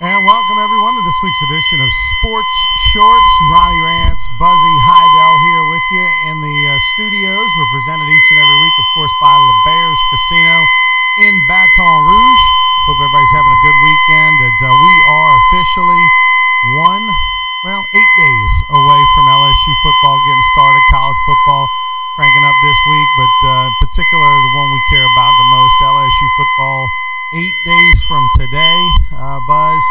And welcome everyone to this week's edition of Sports Shorts. Ronnie Rance, Buzzy Heidel here with you in the studios. We're presented each and every week, of course, by LeBears Casino in Baton Rouge. Hope everybody's having a good weekend. And we are officially 8 days away from LSU football getting started. College football cranking up this week, but in particular, the one we care about the most, LSU football. 8 days from today, Buzz.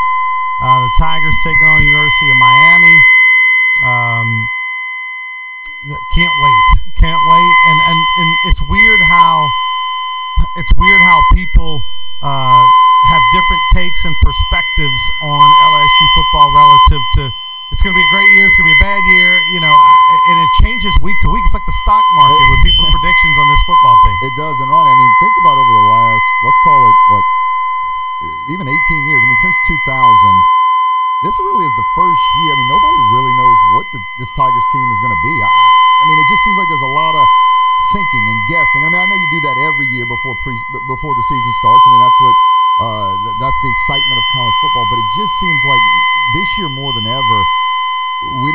The Tigers taking on the University of Miami. Can't wait. And it's weird how people have different takes and perspectives on LSU football relative to it's going to be a great year, it's going to be a bad year, and it changes week to week. It's like the stock market with people's predictions on this football team. It does, and Ronnie, I mean, think about over the last, let's call it, even 18 years. I mean, since 2000, this really is the first year. I mean, nobody really knows what this Tigers team is going to be. I mean, it just seems like there's a lot of thinking and guessing. I mean, I know you do that every year before the season starts. I mean, that's the excitement of college football. But it just seems like this year more than ever, we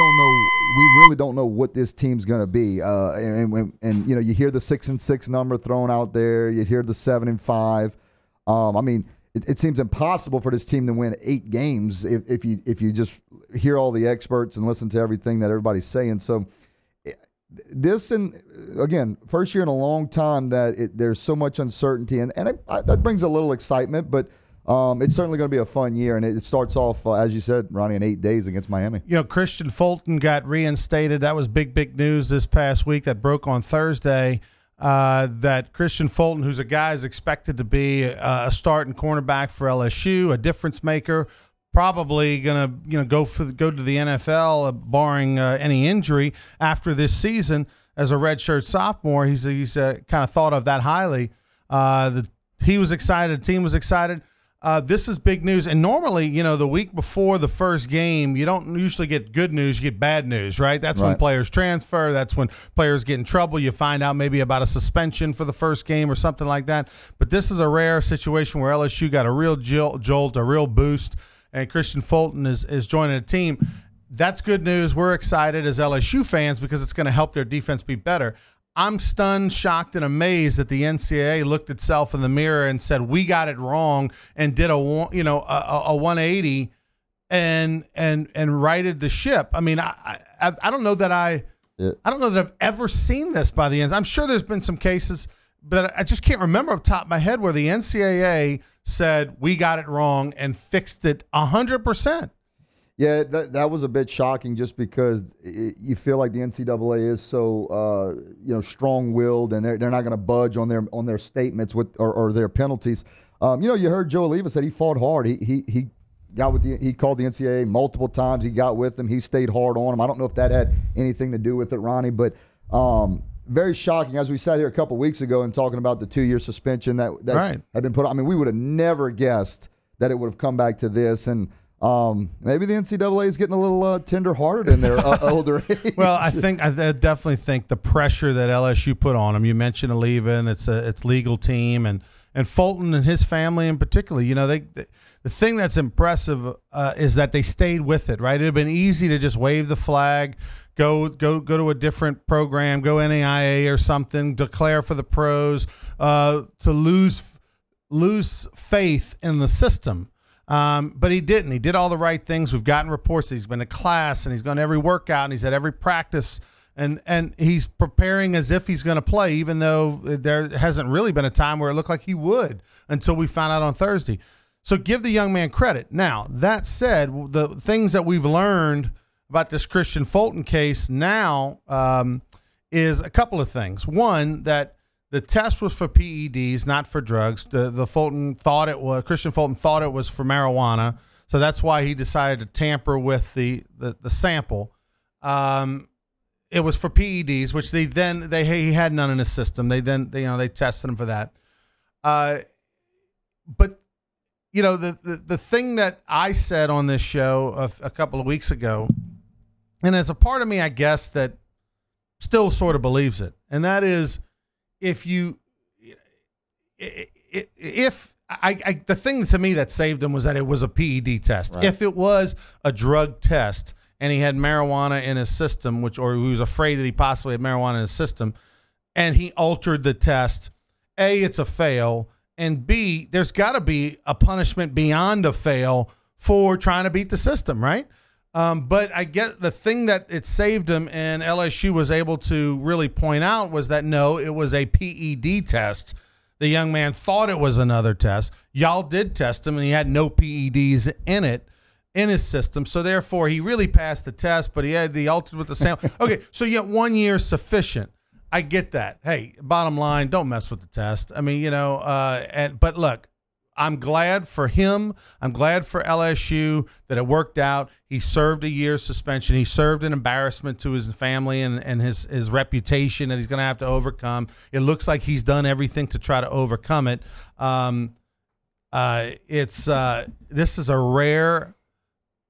really don't know what this team's going to be. And you hear the 6-6 number thrown out there. You hear the 7-5. I mean, it seems impossible for this team to win 8 games if you just hear all the experts and listen to everything that everybody's saying. So this, and again, first year in a long time that there's so much uncertainty, and that brings a little excitement, but it's certainly going to be a fun year, and it starts off, as you said, Ronnie, in 8 days against Miami. Christian Fulton got reinstated. That was big news this past week. That broke on Thursday. That Christian Fulton, who's a guy is expected to be a starting cornerback for LSU, a difference maker, probably going to go to the NFL, barring any injury after this season as a redshirt sophomore. He's kind of thought of that highly. He was excited. The team was excited. This is big news. And normally, the week before the first game, you don't usually get good news. You get bad news, right? That's when players transfer. That's when players get in trouble. You find out maybe about a suspension for the first game or something like that. But this is a rare situation where LSU got a real jolt, a real boost, and Christian Fulton is joining the team. That's good news. We're excited as LSU fans because it's going to help their defense be better. I'm stunned, shocked, and amazed that the NCAA looked itself in the mirror and said we got it wrong and did a 180 and righted the ship. I mean, I don't know that I don't know that I've ever seen this by the end. I'm sure there's been some cases, but I just can't remember off the top of my head where the NCAA said we got it wrong and fixed it 100%. Yeah, that was a bit shocking just because you feel like the NCAA is so strong-willed, and they're not going to budge on their statements or their penalties. You heard Joe Alleva said he fought hard. He called the NCAA multiple times. He got with them. He stayed hard on them. I don't know if that had anything to do with it, Ronnie, but very shocking. As we sat here a couple weeks ago and talking about the 2-year suspension that had been put on. I mean, we would have never guessed that it would have come back to this, and maybe the NCAA is getting a little tender-hearted in their older age. Well, I definitely think the pressure that LSU put on them. You mentioned Alleva, and it's legal team, and Fulton and his family in particular. The thing that's impressive is that they stayed with it. Right, it'd have been easy to just wave the flag, go to a different program, go NAIA or something, declare for the pros, to lose faith in the system. But he didn't. He did all the right things. We've gotten reports that he's been to class and he's gone to every workout and he's at every practice and he's preparing as if he's going to play, even though there hasn't really been a time where it looked like he would until we found out on Thursday. So give the young man credit. Now, that said, the things that we've learned about this Christian Fulton case now is a couple of things. One, that the test was for PEDs, not for drugs. Christian Fulton thought it was for marijuana, so that's why he decided to tamper with the sample. It was for PEDs, which he had none in his system. They tested him for that. But the thing that I said on this show a couple of weeks ago, and as a part of me, I guess, that still sort of believes it, and that is, if the thing to me that saved him was that it was a PED test. Right. If it was a drug test and he had marijuana in his system, or he was afraid that he possibly had marijuana in his system, and he altered the test, A, it's a fail, and B, there's got to be a punishment beyond a fail for trying to beat the system, right? But I get the thing that it saved him, and LSU was able to really point out was that, no, it was a PED test. The young man thought it was another test. Y'all did test him, and he had no PEDs in his system. So, therefore, he really passed the test, but he had the altered with the sample. Okay, so you have 1 year sufficient. I get that. Hey, bottom line, don't mess with the test. I mean, but look, I'm glad for him. I'm glad for LSU that it worked out. He served a year's suspension. He served an embarrassment to his family and his reputation that he's going to have to overcome. It looks like he's done everything to try to overcome it. This is a rare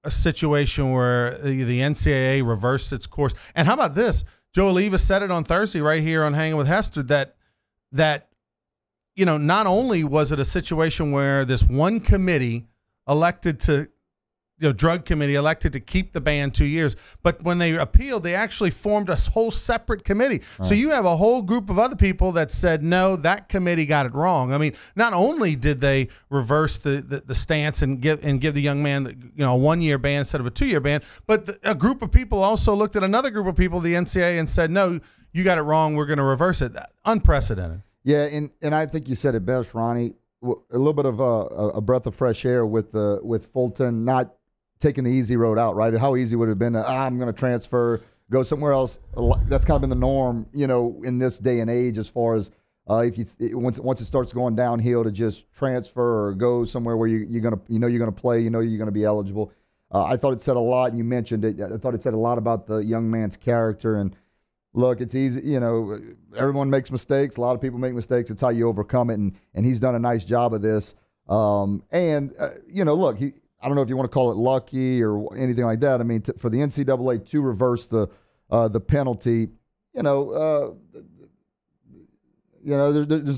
situation where the NCAA reversed its course. And how about this? Joe Oliva said it on Thursday right here on Hanging with Hester that not only was it a situation where this one committee elected to, drug committee elected to keep the ban 2 years, but when they appealed, they actually formed a whole separate committee. Right. So you have a whole group of other people that said, no, that committee got it wrong. I mean, not only did they reverse the stance and give the young man, a 1 year ban instead of a 2 year ban, but a group of people also looked at another group of people, the NCAA, and said, no, you got it wrong. We're going to reverse it. Unprecedented. Yeah, and I think you said it best, Ronnie. A little bit of a breath of fresh air with Fulton not taking the easy road out, right? How easy would it have been I'm going to transfer, go somewhere else. That's kind of been the norm, in this day and age, as far as once it starts going downhill, to just transfer or go somewhere where you're going to you're going to play, you're going to be eligible. I thought it said a lot, and you mentioned it. I thought it said a lot about the young man's character. And look, it's easy, everyone makes mistakes. A lot of people make mistakes. It's how you overcome it, and he's done a nice job of this. Look, I don't know if you want to call it lucky or anything like that. I mean, for the NCAA to reverse the penalty, there's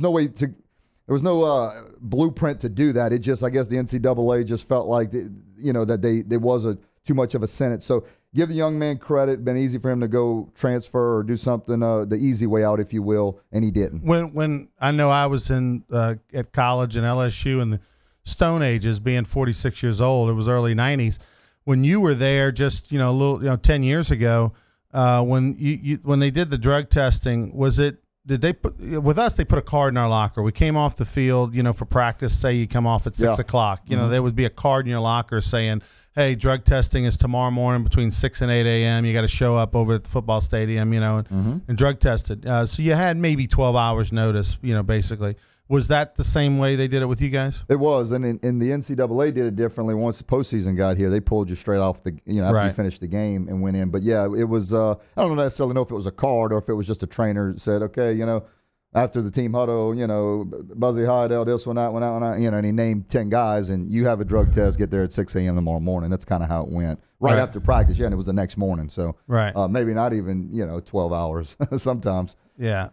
no way to. There was no blueprint to do that. It just, I guess, the NCAA just felt like that there was too much of a sentence. So give the young man credit. Been easy for him to go transfer or do something the easy way out, if you will, and he didn't. When I know I was at college and LSU in the Stone Ages, being 46 years old, it was early 90s. When you were there, just 10 years ago, when they did the drug testing, did they put with us? They put a card in our locker. We came off the field, for practice. Say you come off at 6 o'clock. There would be a card in your locker saying, hey, drug testing is tomorrow morning between 6 and 8 a.m. You got to show up over at the football stadium, and drug tested. So you had maybe 12 hours notice, basically. Was that the same way they did it with you guys? It was, and the NCAA did it differently. Once the postseason got here, they pulled you straight off after you finished the game and went in. But yeah, it was. I don't necessarily know if it was a card or if it was just a trainer that said, okay, after the team huddle, Buzzy Heidel, this one, that one, and he named 10 guys, and you have a drug test, get there at 6 a.m. tomorrow morning. That's kind of how it went. Right after practice, and it was the next morning. So maybe not even 12 hours sometimes. Yeah.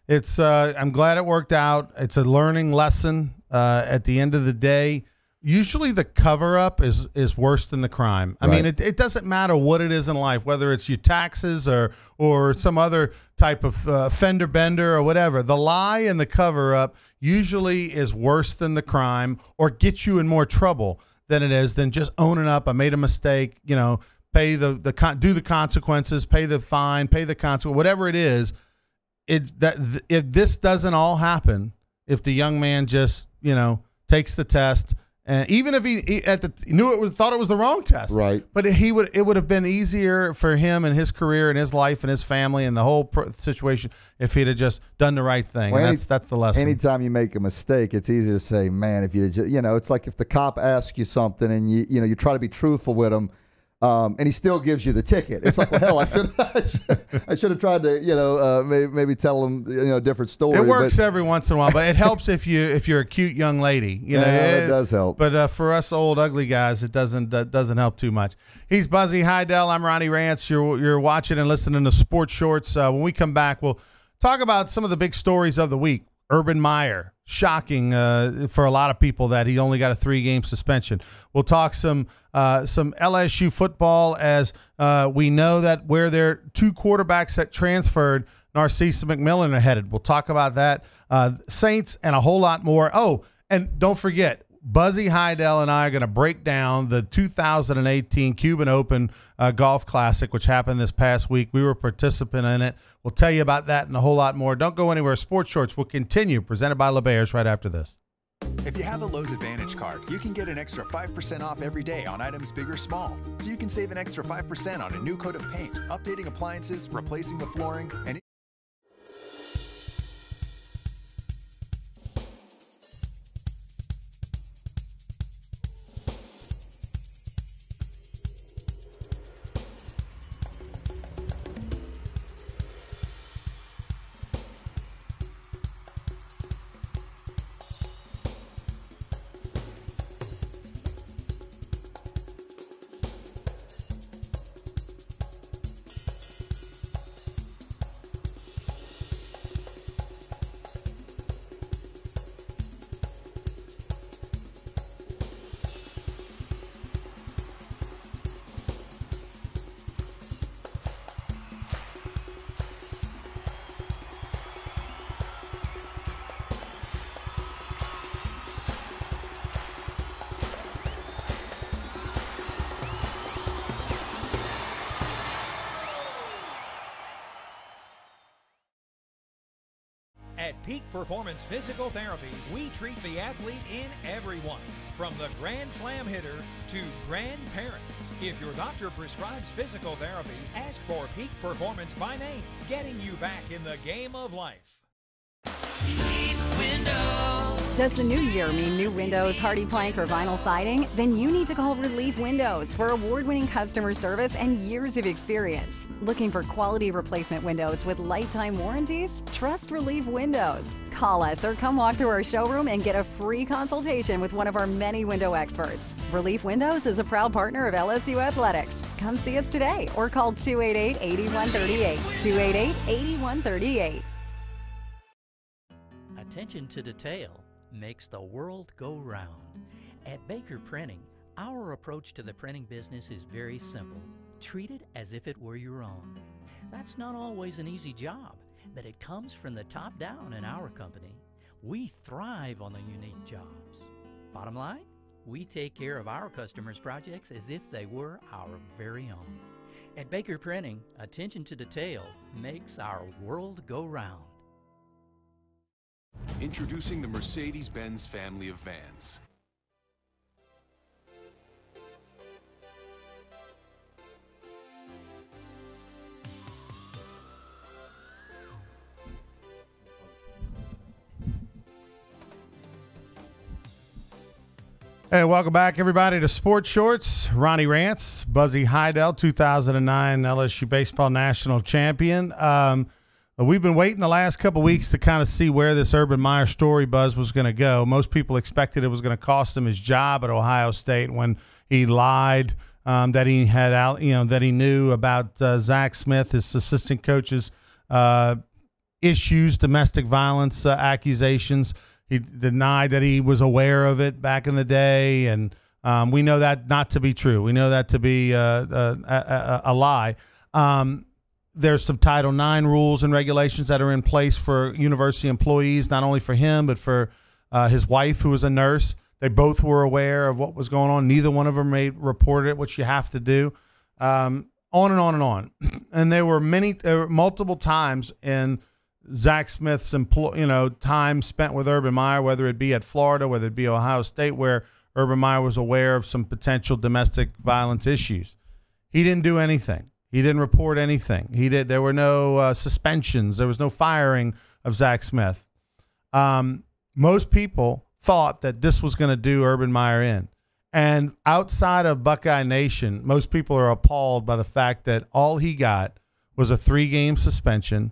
I'm glad it worked out. It's a learning lesson. At the end of the day, usually the cover-up is worse than the crime. I mean, it doesn't matter what it is in life, whether it's your taxes or some other type of fender bender or whatever. The lie and the cover-up usually is worse than the crime, or gets you in more trouble than just owning up. I made a mistake. Pay do the consequences, pay the fine, pay the consequence, whatever it is. If this doesn't all happen, if the young man just takes the test, and even if he thought it was the wrong test, right? But it would have been easier for him and his career and his life and his family and the whole situation if he'd have just done the right thing. Well, and that's the lesson. Anytime you make a mistake, it's easier to say, man, if you just, it's like if the cop asks you something and you try to be truthful with him. And he still gives you the ticket. It's like, well, hell, I should have tried to, maybe tell him, a different story. It works every once in a while, but it helps if you're a cute young lady. It does help. But for us old ugly guys, it doesn't help too much. He's Buzzy Heidel. I'm Ronnie Rance. You're watching and listening to Sports Shorts. When we come back, we'll talk about some of the big stories of the week. Urban Meyer shocking for a lot of people that he only got a 3-game suspension. We'll talk some LSU football as we know that where their 2 quarterbacks that transferred, Narcissa McMillan, are headed. We'll talk about that, Saints, and a whole lot more. Oh, and don't forget, Buzzy Heidel and I are going to break down the 2018 Cuban Open Golf Classic, which happened this past week. We were a participant in it. We'll tell you about that and a whole lot more. Don't go anywhere. Sports Shorts will continue, presented by LeBears, right after this. If you have a Lowe's Advantage card, you can get an extra 5% off every day on items big or small. So you can save an extra 5% on a new coat of paint, updating appliances, replacing the flooring, and At Peak Performance Physical Therapy, we treat the athlete in everyone, from the Grand Slam hitter to grandparents. If your doctor prescribes physical therapy, ask for Peak Performance by name, getting you back in the game of life. Does the new year mean new windows, hardy plank, or vinyl siding? Then you need to call Relief Windows for award-winning customer service and years of experience. Looking for quality replacement windows with lifetime warranties? Trust Relief Windows. Call us or come walk through our showroom and get a free consultation with one of our many window experts. Relief Windows is a proud partner of LSU Athletics. Come see us today or call 288-8138. 288-8138. Attention to detail makes the world go round. At Baker Printing, our approach to the printing business is very simple. Treat it as if it were your own. That's not always an easy job, but it comes from the top down in our company. We thrive on the unique jobs. Bottom line, we take care of our customers' projects as if they were our very own. At Baker Printing, attention to detail makes our world go round. Introducing the Mercedes-Benz family of vans. Hey, welcome back, everybody, to Sports Shorts. Ronnie Rance, Buzzy Heidel, 2009 LSU Baseball National Champion. We've been waiting the last couple weeks to kind of see where this Urban Meyer story, Buzz, was going to go. Most people expected it was going to cost him his job at Ohio State when he lied that he had out, that he knew about Zach Smith, his assistant coach's issues, domestic violence accusations. He denied that he was aware of it back in the day, and we know that not to be true. We know that to be a lie. There's some Title IX rules and regulations that are in place for university employees, not only for him, but for his wife, who was a nurse. They both were aware of what was going on. Neither one of them reported it, which you have to do. On and on and on. And there were multiple times in Zach Smith's time spent with Urban Meyer, whether it be at Florida, whether it be Ohio State, where Urban Meyer was aware of some potential domestic violence issues. He didn't do anything. He didn't report anything. There were no suspensions. There was no firing of Zach Smith. Most people thought that this was going to do Urban Meyer in. And outside of Buckeye Nation, most people are appalled by the fact that all he got was a 3-game suspension,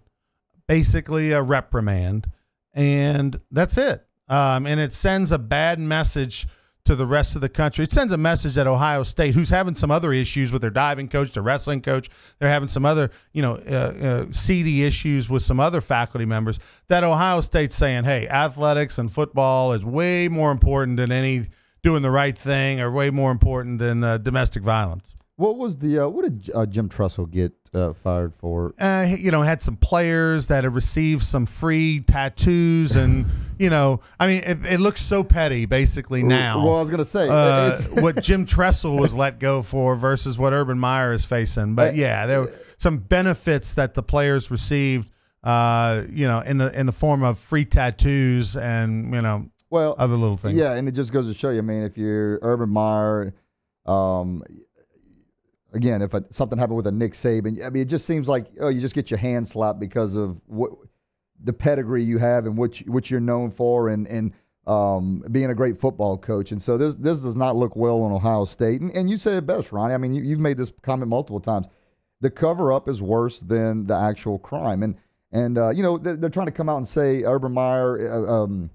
basically a reprimand, and that's it. And it sends a bad message to the rest of the country. It sends a message that Ohio State, who's having some other issues with their diving coach, their wrestling coach, they're having some other, seedy issues with some other faculty members, that Ohio State's saying, hey, athletics and football is way more important than any doing the right thing, or way more important than domestic violence. What did Jim Tressel get fired for? Had some players that had received some free tattoos, and it looks so petty basically now. Well, I was going to say what Jim Tressel was let go for versus what Urban Meyer is facing. But there were some benefits that the players received, in the form of free tattoos and other little things. Yeah, and it just goes to show you. I mean, if you're Urban Meyer. Again, if something happened with a Nick Saban, I mean, it just seems like you just get your hand slapped because of what the pedigree you have and what you're known for, and being a great football coach. And so this does not look well on Ohio State. And you said it best, Ronnie. I mean, you've made this comment multiple times. The cover up is worse than the actual crime. And they're trying to come out and say Urban Meyer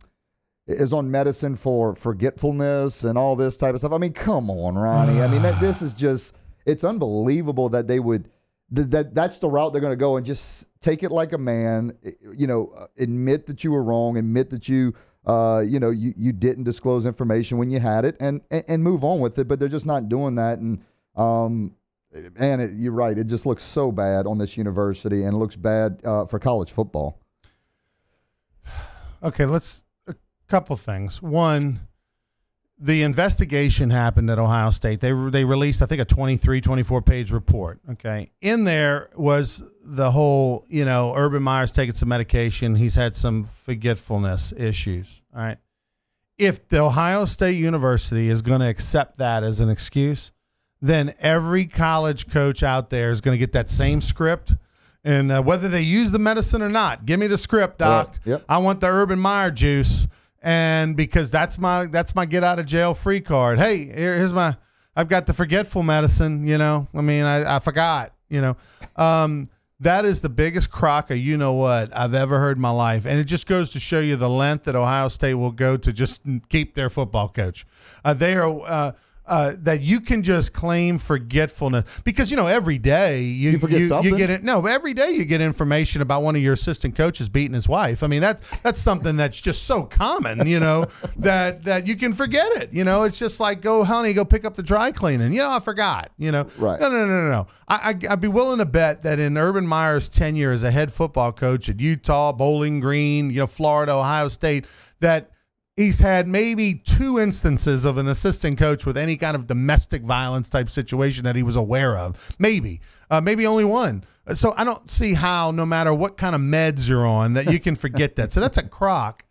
is on medicine for forgetfulness and all this type of stuff. I mean, come on, Ronnie. I mean, this is just. It's unbelievable that they would that's the route they're going to go, and just take it like a man. Admit that you were wrong, admit that you didn't disclose information when you had it, and move on with it. But they're just not doing that, and you're right. It just looks so bad on this university, and it looks bad for college football. Okay, a couple things. One. The investigation happened at Ohio State. They released, I think, a 24-page report. Okay. In there was the whole, Urban Meyer's taking some medication. He's had some forgetfulness issues. All right. If the Ohio State University is going to accept that as an excuse, then every college coach out there is going to get that same script. And whether they use the medicine or not, give me the script, doc. Right. Yep. I want the Urban Meyer juice. And because that's my get out of jail free card. Hey, here's I've got the forgetful medicine, I forgot, that is the biggest crock of what I've ever heard in my life. And it just goes to show you the length that Ohio State will go to just keep their football coach. They are that you can just claim forgetfulness, because every day you forget something. You get it. No, every day you get information about one of your assistant coaches beating his wife. I mean, that's something that's just so common, that you can forget it. It's just like, go pick up the dry cleaning. I forgot. Right. No. I'd be willing to bet that in Urban Meyer's tenure as a head football coach at Utah, Bowling Green, Florida, Ohio State, that he's had maybe 2 instances of an assistant coach with any kind of domestic violence type situation that he was aware of. Maybe only one. So I don't see how, no matter what kind of meds you're on, that you can forget that. So that's a crock.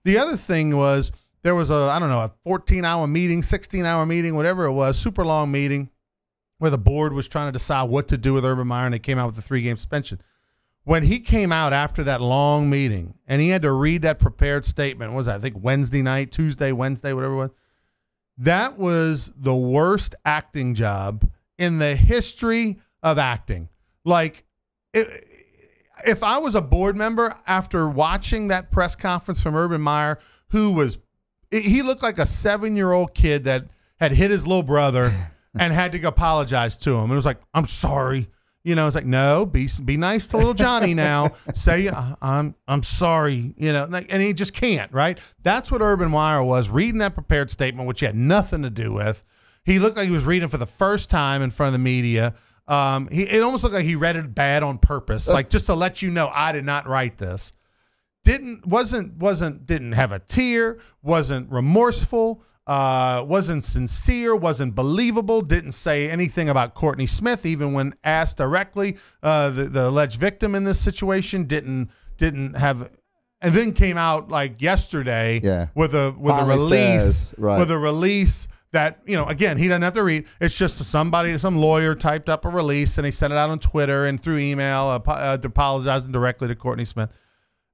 The other thing was, there was a 14-hour meeting, 16-hour meeting, whatever it was, super long meeting, where the board was trying to decide what to do with Urban Meyer, and they came out with a 3-game suspension. When he came out after that long meeting and he had to read that prepared statement, what was that, I think Wednesday, whatever it was, that was the worst acting job in the history of acting. Like, if I was a board member after watching that press conference from Urban Meyer, he looked like a 7-year-old kid that had hit his little brother and had to apologize to him. And it was like, I'm sorry. It's like, no, be nice to little Johnny now. Say, I'm sorry, and he just can't, right? That's what Urban Meyer was, reading that prepared statement, which he had nothing to do with. He looked like he was reading for the first time in front of the media. It almost looked like he read it bad on purpose, like just to let you know, I did not write this. Didn't have a tear, wasn't remorseful. Wasn't sincere, wasn't believable, didn't say anything about Courtney Smith, even when asked directly. The alleged victim in this situation didn't have, and then came out like yesterday with a release, with a release that, again, he doesn't have to read. It's just some lawyer typed up a release, and he sent it out on Twitter and through email, apologizing directly to Courtney Smith.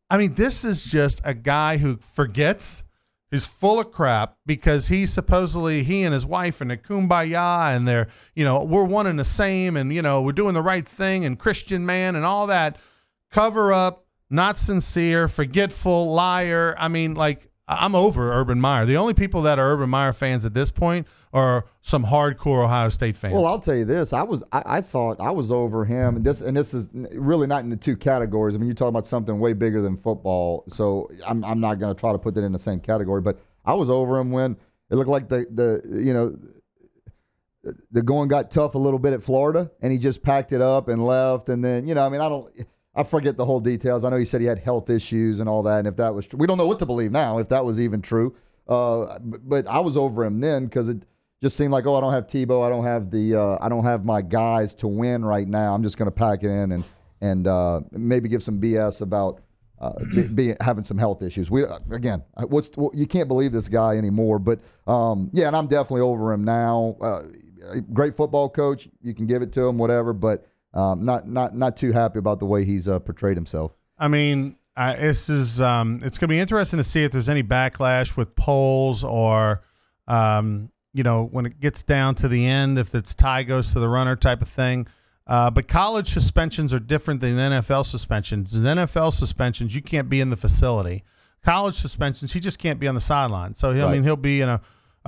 I mean, this is just a guy who forgets. He's full of crap, because he and his wife and the kumbaya, and they're, we're one and the same, and, we're doing the right thing, and Christian man and all that. Cover up, not sincere, forgetful, liar. I mean, like, I'm over Urban Meyer. The only people that are Urban Meyer fans at this point are some hardcore Ohio State fans. Well, I'll tell you this. I thought I was over him, and this is really not in the two categories. I mean, you're talking about something way bigger than football, so I'm not going to try to put that in the same category. But I was over him when it looked like the going got tough a little bit at Florida, and he just packed it up and left. And then, I forget the whole details. I know he said he had health issues and all that, and if that was true, we don't know what to believe now, if that was even true. But I was over him then because it just seemed like, I don't have Tebow, I don't have my guys to win right now. I'm just going to pack it in and maybe give some BS about having some health issues. You can't believe this guy anymore. But and I'm definitely over him now. Great football coach, you can give it to him, whatever. But not too happy about the way he's portrayed himself. I mean, it's going to be interesting to see if there's any backlash with polls or, when it gets down to the end, if it's tie goes to the runner type of thing. But college suspensions are different than NFL suspensions. In NFL suspensions, you can't be in the facility. College suspensions, he just can't be on the sideline. So, he'll be in a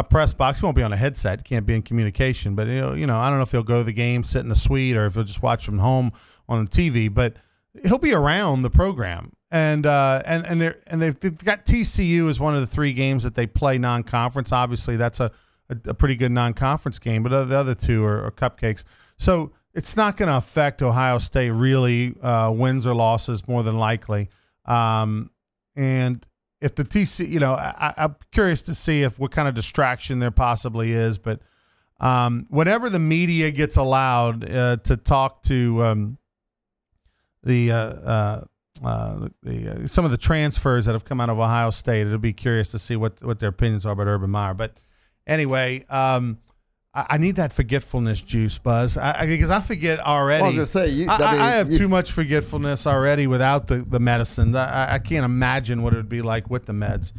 press box. He won't be on a headset. He can't be in communication. But, I don't know if he'll go to the game, sit in the suite, or if he'll just watch from home on the TV. But he'll be around the program. And they've got TCU as one of the 3 games that they play non-conference. Obviously, that's a pretty good non-conference game, but the other 2 are cupcakes. So it's not going to affect Ohio State really, wins or losses more than likely. And if the TCU, I'm curious to see what kind of distraction there possibly is. But whenever the media gets allowed to talk to some of the transfers that have come out of Ohio State, it'll be curious to see what their opinions are about Urban Meyer. But anyway, I need that forgetfulness juice, Buzz, because I forget already. I was going to say, I have too much forgetfulness already without the medicine. I can't imagine what it would be like with the meds.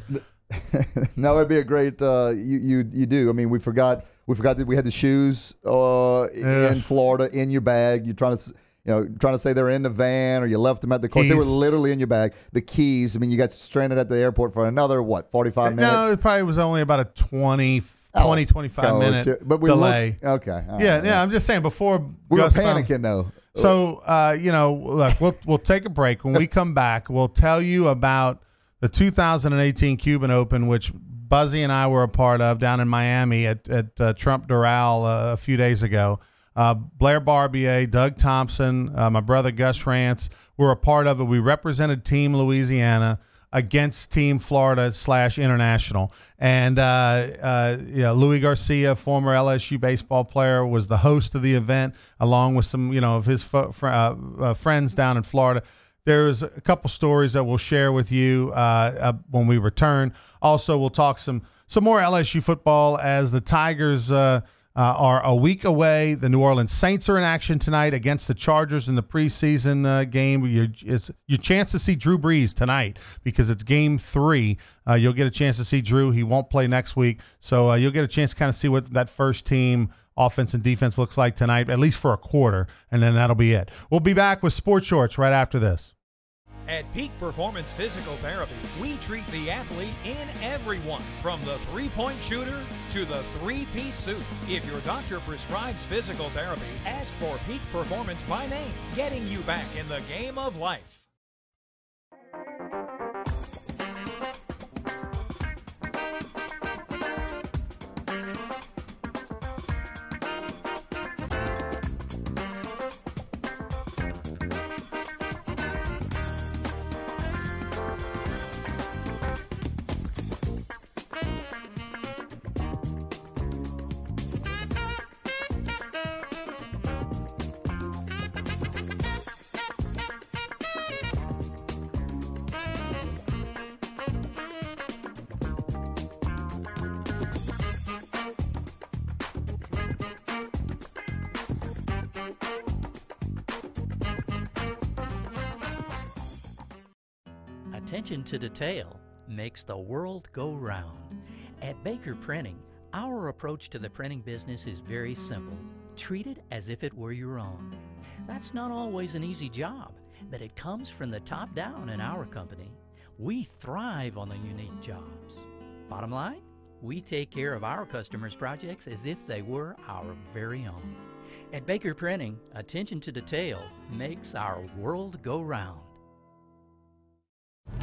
No, it'd be a great. You do. I mean, we forgot that we had the shoes in Florida in your bag. You're trying to say they were in the van or you left them at the court. They were literally in your bag. The keys. I mean, you got stranded at the airport for another 45 minutes. No, it probably was only about a 25 minute delay. Okay. Yeah. I'm just saying before we were panicking though. So look, we'll take a break. When we come back, we'll tell you about the 2018 Cuban Open, which Buzzy and I were a part of down in Miami at Trump Doral a few days ago. Blair Barbier, Doug Thompson, my brother Gus Rance were a part of it. We represented Team Louisiana against Team Florida / International. And Louis Garcia, former LSU baseball player, was the host of the event, along with some of his friends down in Florida. There's a couple stories that we'll share with you when we return. Also, we'll talk some more LSU football as the Tigers are a week away. The New Orleans Saints are in action tonight against the Chargers in the preseason game. It's your chance to see Drew Brees tonight because it's game 3. You'll get a chance to see Drew. He won't play next week, so you'll get a chance to kind of see what that first team offense and defense looks like tonight, at least for a quarter, and then that'll be it. We'll be back with Sports Shorts right after this. At Peak Performance Physical Therapy, we treat the athlete in everyone, from the three-point shooter to the three-piece suit. If your doctor prescribes physical therapy, ask for Peak Performance by name, getting you back in the game of life. Attention to detail makes the world go round. At Baker Printing, our approach to the printing business is very simple. Treat it as if it were your own. That's not always an easy job, but it comes from the top down in our company. We thrive on the unique jobs. Bottom line, we take care of our customers' projects as if they were our very own. At Baker Printing, attention to detail makes our world go round.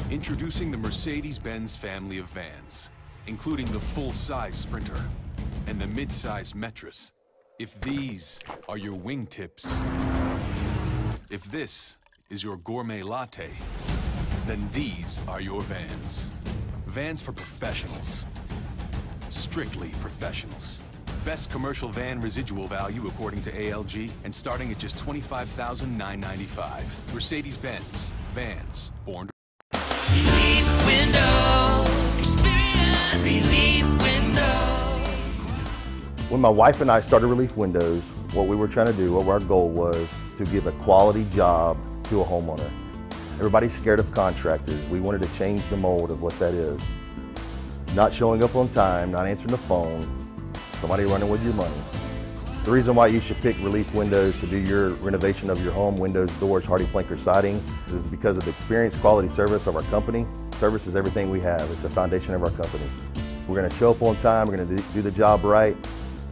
Introducing the Mercedes-Benz family of vans, including the full-size Sprinter and the mid-size Metris. If these are your wingtips, if this is your gourmet latte, then these are your vans. Vans for professionals. Strictly professionals. Best commercial van residual value according to ALG, and starting at just $25,995. Mercedes-Benz. Vans. Born to Relief Window. Experience Relief Window. When my wife and I started Relief Windows, what we were trying to do, what our goal was to give a quality job to a homeowner. Everybody's scared of contractors. We wanted to change the mold of what that is. Not showing up on time, not answering the phone, somebody running with your money. The reason why you should pick Relief Windows to do your renovation of your home, windows, doors, HardiePlank, or siding, is because of the experience, quality service of our company. Service is everything we have. It's the foundation of our company. We're going to show up on time. We're going to do the job right.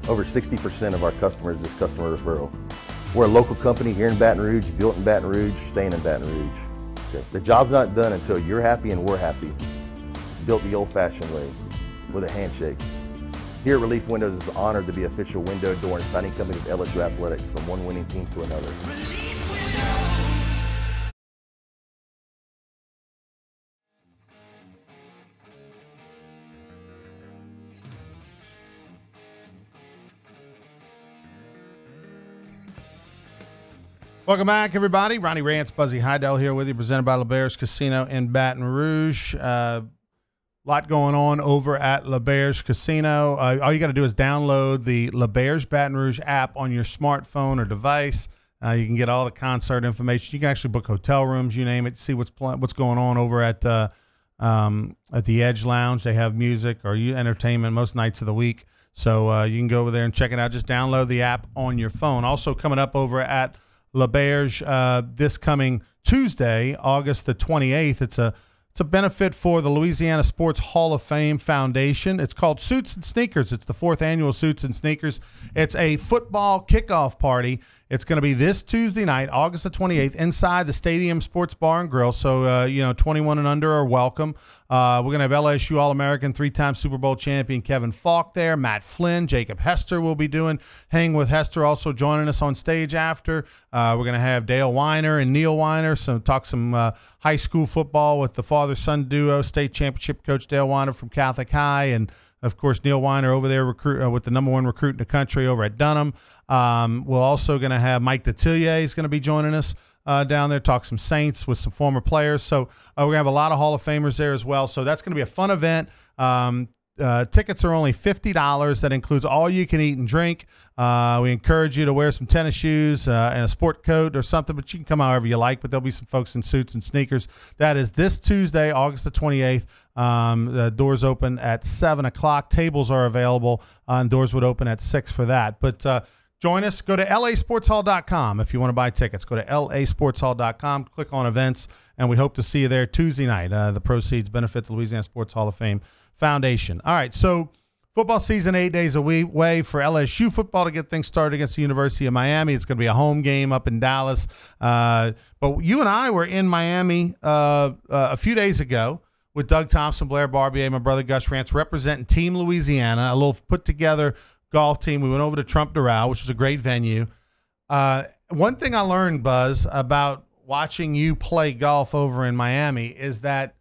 Over 60% of our customers is customer referral. We're a local company here in Baton Rouge, built in BatonRouge, staying in Baton Rouge. Okay. The job's not done until you're happy and we're happy. It's built the old-fashioned way, with a handshake. Here at Relief Windows is honored to be official window, door, and siding company of LSU Athletics, from one winning team to another. Welcome back, everybody. Ronnie Rance, Buzzy Heidel here with you, presented by LeBear's Casino in Baton Rouge. Lot going on over at LeBear's Casino. All you got to do is download the LeBear's Baton Rouge app on your smartphone or device. You can get all the concert information. You can actually book hotel rooms, you name it, see what's going on over at the Edge Lounge. They have music or entertainment most nights of the week. So you can go over there and check it out. Just download the app on your phone. Also coming up over at LeBear's this coming Tuesday, August the 28th. It's a benefit for the Louisiana Sports Hall of Fame Foundation. It's called Suits and Sneakers. It's the 4th annual Suits and Sneakers. It's a football kickoff party. It's going to be this Tuesday night, August the 28th, inside the Stadium Sports Bar and Grill. So, 21 and under are welcome. We're going to have LSU All-American, 3-time Super Bowl champion Kevin Falk there. Matt Flynn, Jacob Hester will be hanging with Hester, also joining us on stage after. We're going to have Dale Weiner and Neil Weiner, talk some high school football with the father-son duo, state championship coach Dale Weiner from Catholic High, and of course, Neil Weiner over there with the #1 recruit in the country over at Dunham. We're also going to have Mike Detillier is going to be joining us down there, talk some Saints with some former players. So we're going to have a lot of Hall of Famers there as well. So that's going to be a fun event. Tickets are only $50. That includes all you can eat and drink. We encourage you to wear some tennis shoes and a sport coat or something, but you can come however you like. But there'll be some folks in suits and sneakers. That is this Tuesday, August the 28th. The doors open at 7 o'clock. Tables are available, and doors would open at 6 for that. But join us. Go to lasportshall.com if you want to buy tickets. Go to lasportshall.com, click on events, and we hope to see you there Tuesday night. The proceeds benefit the Louisiana Sports Hall of Fame Foundation. All right, so football season 8 days away for LSU football to get things started against the University of Miami. It's going to be a home game up in Dallas. But you and I were in Miami a few days ago with Doug Thompson, Blair Barbier, my brother Gus Rance, representing Team Louisiana, a little put-together golf team. We went over to Trump Doral, which was a great venue. One thing I learned, Buzz, about watching you play golf over in Miami is that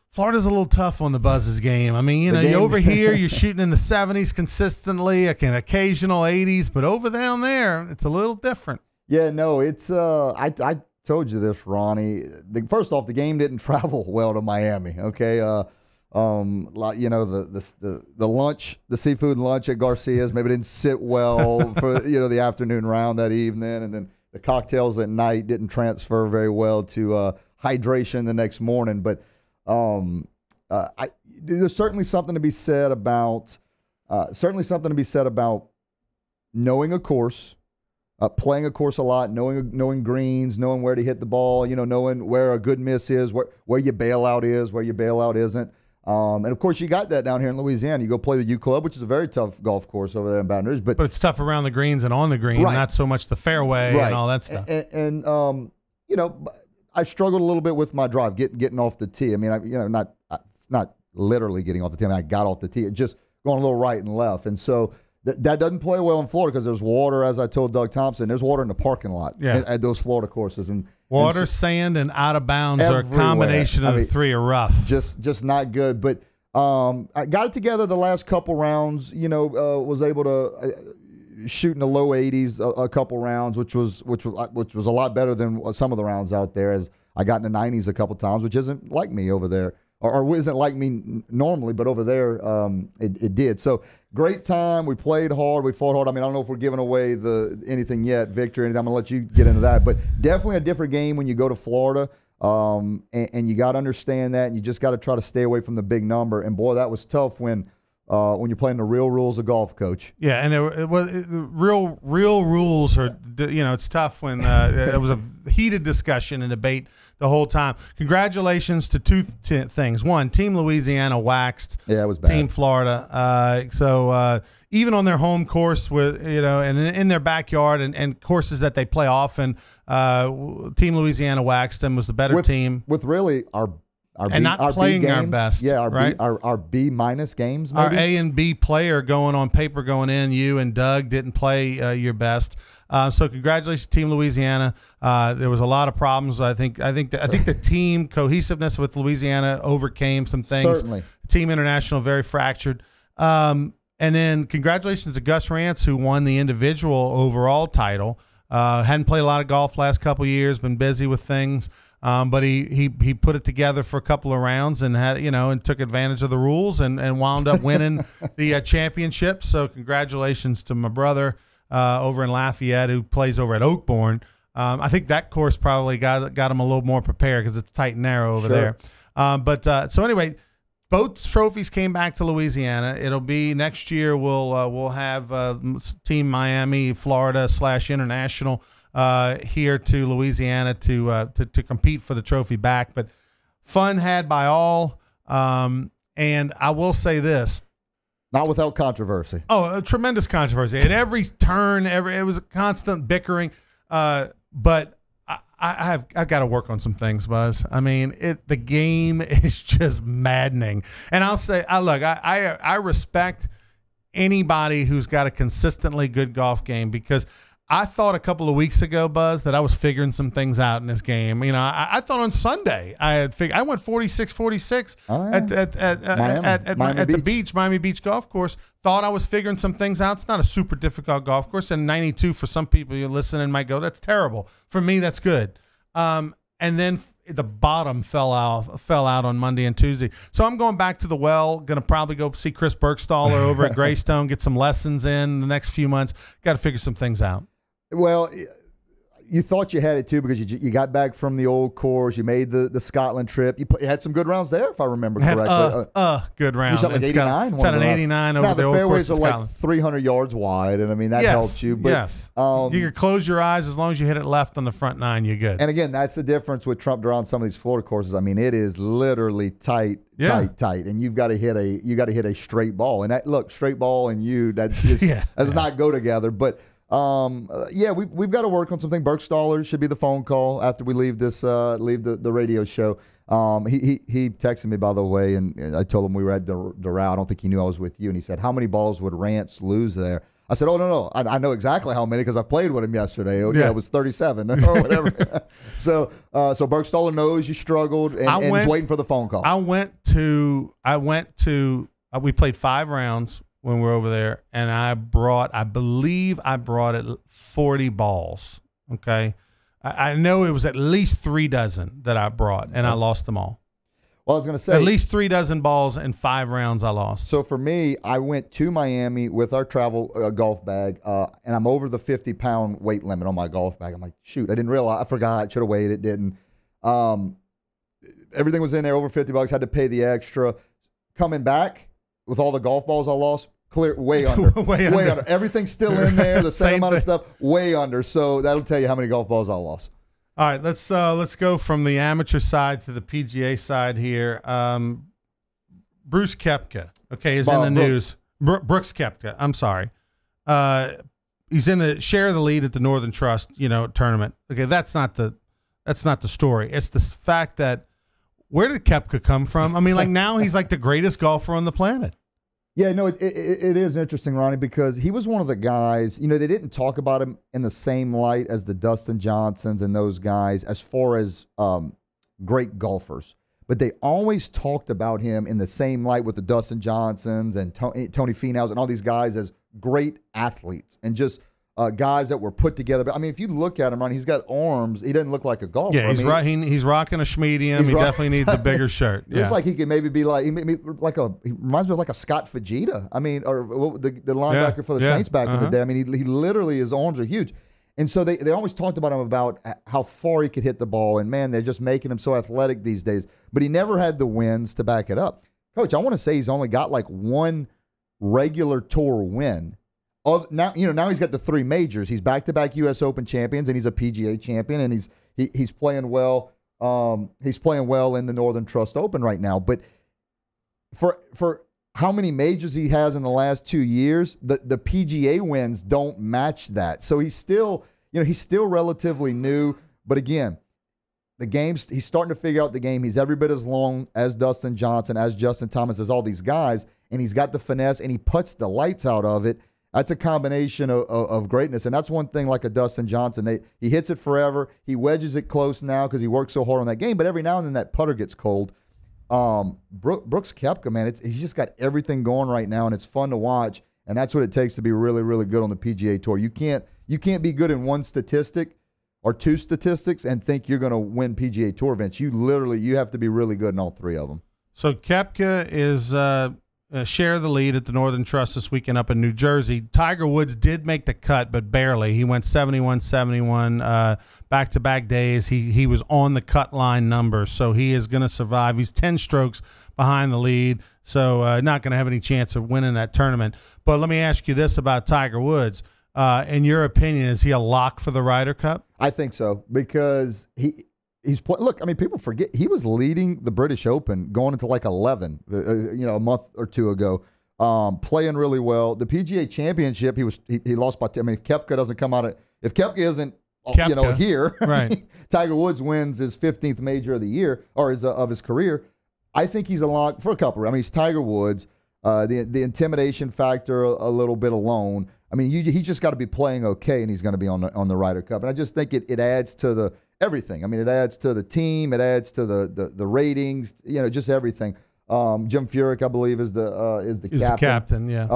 Florida's a little tough on the Buzz's game. I mean, you're over here, you're shooting in the 70s consistently, an occasional 80s, but over down there, it's a little different. Yeah, no, it's I told you this, Ronnie. First off, the game didn't travel well to Miami. Okay, the lunch, the seafood lunch at Garcia's maybe didn't sit well for the afternoon round that evening, and then the cocktails at night didn't transfer very well to hydration the next morning. But there's certainly something to be said about knowing a course, playing a course a lot, knowing greens, knowing where to hit the ball, knowing where a good miss is, where your bailout is, where your bailout isn't. And of course, you got that down here in Louisiana. You go play the U Club, which is a very tough golf course over there in Baton Rouge. But it's tough around the greens and on the green, not so much the fairway and all that stuff. And I struggled a little bit with my drive, getting off the tee. I mean, not literally getting off the tee. I mean, I got off the tee, just going a little right and left. And so that doesn't play well in Florida because there's water, as I told Doug Thompson. There's water in the parking lot at those Florida courses. And water, sand, and out of bounds are a combination of the three are rough. Just not good. But I got it together the last couple rounds. Was able to shoot in the low 80s a couple rounds, which was a lot better than some of the rounds out there. As I got in the 90s a couple times, which isn't like me over there, or isn't like me normally, but over there it did. So great time. We played hard. We fought hard. I mean, I don't know if we're giving away anything yet, Victor. I'm going to let you get into that, but definitely a different game when you go to Florida. And you got to understand that, and you just got to try to stay away from the big number. And boy, that was tough when you're playing the real rules of golf, Coach. Yeah, and real rules are, it's tough when it was a heated discussion and debate the whole time. Congratulations to two things. One, Team Louisiana waxed. Yeah, it was bad. Team Florida. So even on their home course with, and in their backyard and courses that they play often, Team Louisiana waxed them, was the better team. With really our and not playing our best. Yeah, right? our B minus games, maybe? Our A and B player going on paper going in, you and Doug didn't play your best. So congratulations, Team Louisiana. There was a lot of problems. I think the team cohesiveness with Louisiana overcame some things. Certainly. Team International very fractured. And then congratulations to Gus Rance, who won the individual overall title. Hadn't played a lot of golf last couple of years, been busy with things. But he put it together for a couple of rounds and had and took advantage of the rules and wound up winning the championship. So congratulations to my brother over in Lafayette who plays over at Oakbourne. I think that course probably got him a little more prepared because it's tight and narrow over there. So anyway, both trophies came back to Louisiana. It'll be next year. We'll have Team Miami, Florida / International. Here to Louisiana to compete for the trophy back, but fun had by all. And I will say this, not without controversy. Oh, a tremendous controversy at every turn. It was a constant bickering. But I've got to work on some things, Buzz. I mean, the game is just maddening. And I'll say, I respect anybody who's got a consistently good golf game because I thought a couple of weeks ago, Buzz, that I was figuring some things out in this game. I thought on Sunday I went 46-46 at the beach, Miami Beach Golf Course. Thought I was figuring some things out. It's not a super difficult golf course, and 92 for some people you listening might go, that's terrible. For me, that's good. And then the bottom fell out on Monday and Tuesday. So I'm going back to the well. Going to probably go see Chris Berkstaller over at Greystone, get some lessons in the next few months. Got to figure some things out. Well, you thought you had it too because you got back from the old course. You made the Scotland trip. You had some good rounds there, if I remember correctly. Good rounds. You shot like 89. Shot an 89 over the old course. Now the fairways are like 300 yards wide, and I mean that helps you. But, yes. You can close your eyes as long as you hit it left on the front nine. You're good. And again, that's the difference with Trump around some of these Florida courses. I mean, it is literally tight, and you've got to hit a straight ball. And straight ball and does not go together, but. We've got to work on something. Berkstaller should be the phone call after we leave the radio show. He texted me, by the way, and I told him we were at Doral. I don't think he knew I was with you, and he said, "How many balls would Rance lose there?" I said, "Oh no, I know exactly how many because I played with him yesterday. It was 37 or whatever." So Berkstaller knows you struggled and he's waiting for the phone call. We played 5 rounds when we were over there, and I believe I brought it 40 balls. Okay. I know it was at least 3 dozen that I brought, and I lost them all. Well, I was going to say at least 3 dozen balls in 5 rounds I lost. So for me, I went to Miami with our travel golf bag, and I'm over the 50-pound weight limit on my golf bag. I'm like, shoot, I didn't realize. I forgot. Should have weighed it. Didn't. Everything was in there over $50. Had to pay the extra. Coming back with all the golf balls I lost, clear way under. Way under. Everything's still in there, the same Same amount of thing. stuff, way under. So that'll tell you how many golf balls I lost. All right, let's go from the amateur side to the PGA side here. Bruce Koepka, okay, is in the news. Brooks Koepka, I'm sorry. He's in a share of the lead at the Northern Trust, tournament. Okay, that's not the story. It's the fact that where did Koepka come from? I mean, like now he's like the greatest golfer on the planet. Yeah, no, it is interesting, Ronnie, because he was one of the guys, they didn't talk about him in the same light as the Dustin Johnsons and those guys as far as great golfers. But they always talked about him in the same light with the Dustin Johnsons and Tony Finau's and all these guys as great athletes and just guys that were put together. But I mean, if you look at him, Ronnie, he's got arms. He doesn't look like a golfer. Yeah, he's rocking a schmedium. He definitely needs a bigger shirt. Looks like he could maybe be like he reminds me of like a Scott Fujita. I mean, or the linebacker for the Saints back in the day. I mean, he literally, his arms are huge. And so they always talked about him about how far he could hit the ball. And, man, they're just making him so athletic these days. But he never had the wins to back it up. Coach, I want to say he's only got like one regular tour win. Now he's got the 3 majors. He's back-to-back U.S. Open champions, and he's a PGA champion, and he's playing well. He's playing well in the Northern Trust Open right now. But for how many majors he has in the last 2 years, the PGA wins don't match that. So he's still relatively new. But again, he's starting to figure out the game. He's every bit as long as Dustin Johnson, as Justin Thomas, as all these guys, and he's got the finesse, and he puts the lights out of it. That's a combination of greatness, and that's one thing like a Dustin Johnson. He hits it forever. He wedges it close now because he works so hard on that game, but every now and then that putter gets cold. Brooks Koepka, man, he's just got everything going right now, and it's fun to watch, and that's what it takes to be really, really good on the PGA Tour. You can't be good in one statistic or 2 statistics and think you're going to win PGA Tour events. You have to be really good in all 3 of them. So Koepka is share the lead at the Northern Trust this weekend up in New Jersey. Tiger Woods did make the cut, but barely. He went 71-71 back-to-back days. He was on the cut line number, so he is going to survive. He's 10 strokes behind the lead, so not going to have any chance of winning that tournament. But let me ask you this about Tiger Woods. In your opinion, is he a lock for the Ryder Cup? I think so, because look, I mean, people forget he was leading the British Open going into like 11, a month or 2 ago, playing really well. The PGA Championship, he lost by 10. I mean, if Koepka doesn't come out if Koepka isn't here, right? Tiger Woods wins his 15th major of the year or of his career. I think he's a lock for a couple. I mean, he's Tiger Woods. The intimidation factor a little bit alone. I mean, he's just got to be playing okay, and he's going to be on the Ryder Cup. And I just think it adds to everything. I mean, it adds to the team. It adds to the ratings. Just everything. Jim Furyk, I believe, is the captain. Yeah.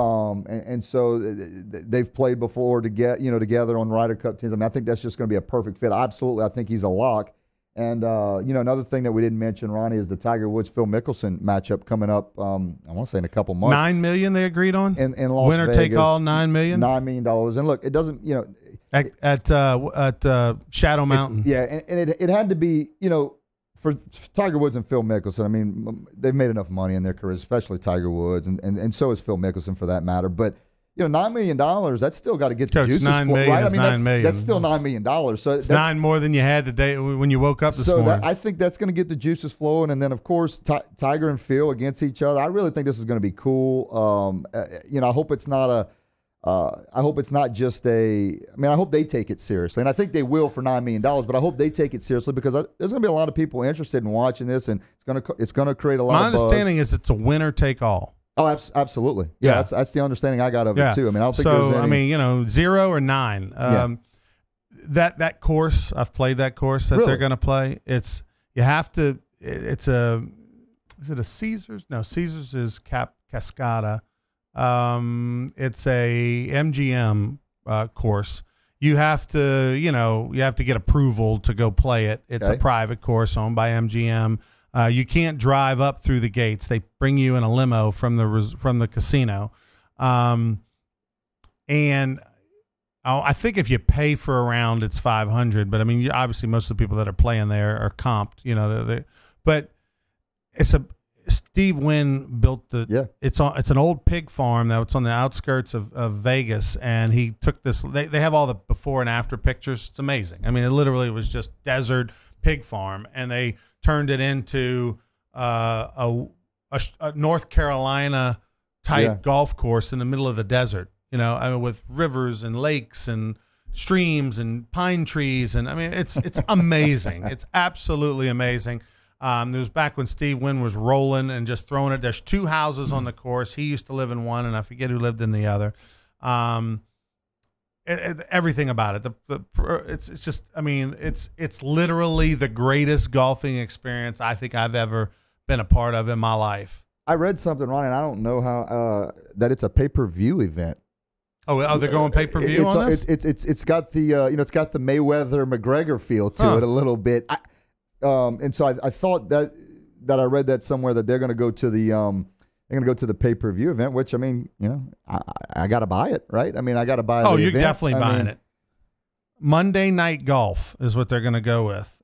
And so they've played before together on Ryder Cup teams. I mean, I think that's just going to be a perfect fit. Absolutely, I think he's a lock. And another thing that we didn't mention, Ronnie, is the Tiger Woods Phil Mickelson matchup coming up. I want to say in a couple months. $9 million they agreed on. In Las Winner Vegas, take all, $9 million. $9 million. And look, it doesn't at Shadow Mountain. And it had to be for Tiger Woods and Phil Mickelson. I mean, they've made enough money in their careers, especially Tiger Woods, and so is Phil Mickelson for that matter. But $9 million, that's still got to get the juices $9 million, right? I mean, $9 million. That's still $9 million. So it's 9 more than you had the day when you woke up this morning. I think that's going to get the juices flowing. And then, of course, Tiger and Phil against each other. I really think this is going to be cool. I hope it's not I hope it's not just I hope they take it seriously. And I think they will for $9 million, but I hope they take it seriously because there's going to be a lot of people interested in watching this, and it's going to create a lot of buzz. My understanding is it's a winner take all. Oh, absolutely. Yeah, that's the understanding I got of it too. I mean, I don't think there's any. 0 or 9. That course, I've played that course that they're going to play. Is it a Caesars? No, Caesars is Cascada. It's a MGM course. You have to get approval to go play it. It's a private course owned by MGM. You can't drive up through the gates. They bring you in a limo from the casino. And I think if you pay for a round, it's $500. But I mean, obviously, most of the people that are playing there are comped. But Steve Wynn built the. Yeah. It's an old pig farm that's on the outskirts of Vegas, and he took this. They have all the before and after pictures. It's amazing. I mean, it literally was just desert pig farm, and they turned it into a North Carolina type golf course in the middle of the desert. You know, I mean, with rivers and lakes and streams and pine trees, and I mean, it's amazing. It's absolutely amazing. It was back when Steve Wynn was rolling and just throwing it. There's 2 houses on the course. He used to live in one, and I forget who lived in the other. Everything about it. It's just, I mean, it's literally the greatest golfing experience I think I've ever been a part of in my life. I read something, Ronnie, and I don't know how that it's a pay-per-view event. Oh, they're going pay-per-view on this? It's got the it's got the Mayweather McGregor feel to it a little bit. And so I thought that I read that somewhere that they're going to go to the pay-per-view event, which, I mean, you know, I got to buy it, right? I mean, I got to buy the event. Oh, you're event. definitely buying it. Monday Night Golf is what they're going to go with.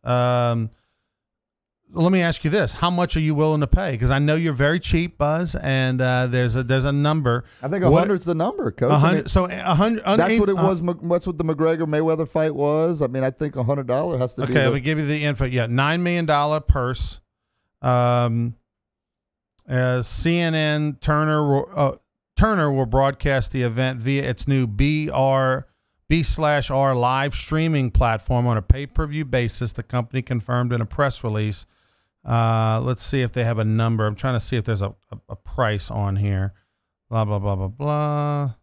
Let me ask you this: how much are you willing to pay? Because I know you're very cheap, Buzz, and there's a number. I think 100's the number, Coach. 100. I mean, so 100. That's what it was. That's what the McGregor Mayweather fight was. I mean, I think $100 has to be. Okay, let me give you the info. Yeah, $9 million purse. CNN Turner will broadcast the event via its new B/R live streaming platform on a pay-per-view basis. The company confirmed in a press release. Let's see if they have a number. I'm trying to see if there's a price on here. Blah, blah, blah, blah, blah.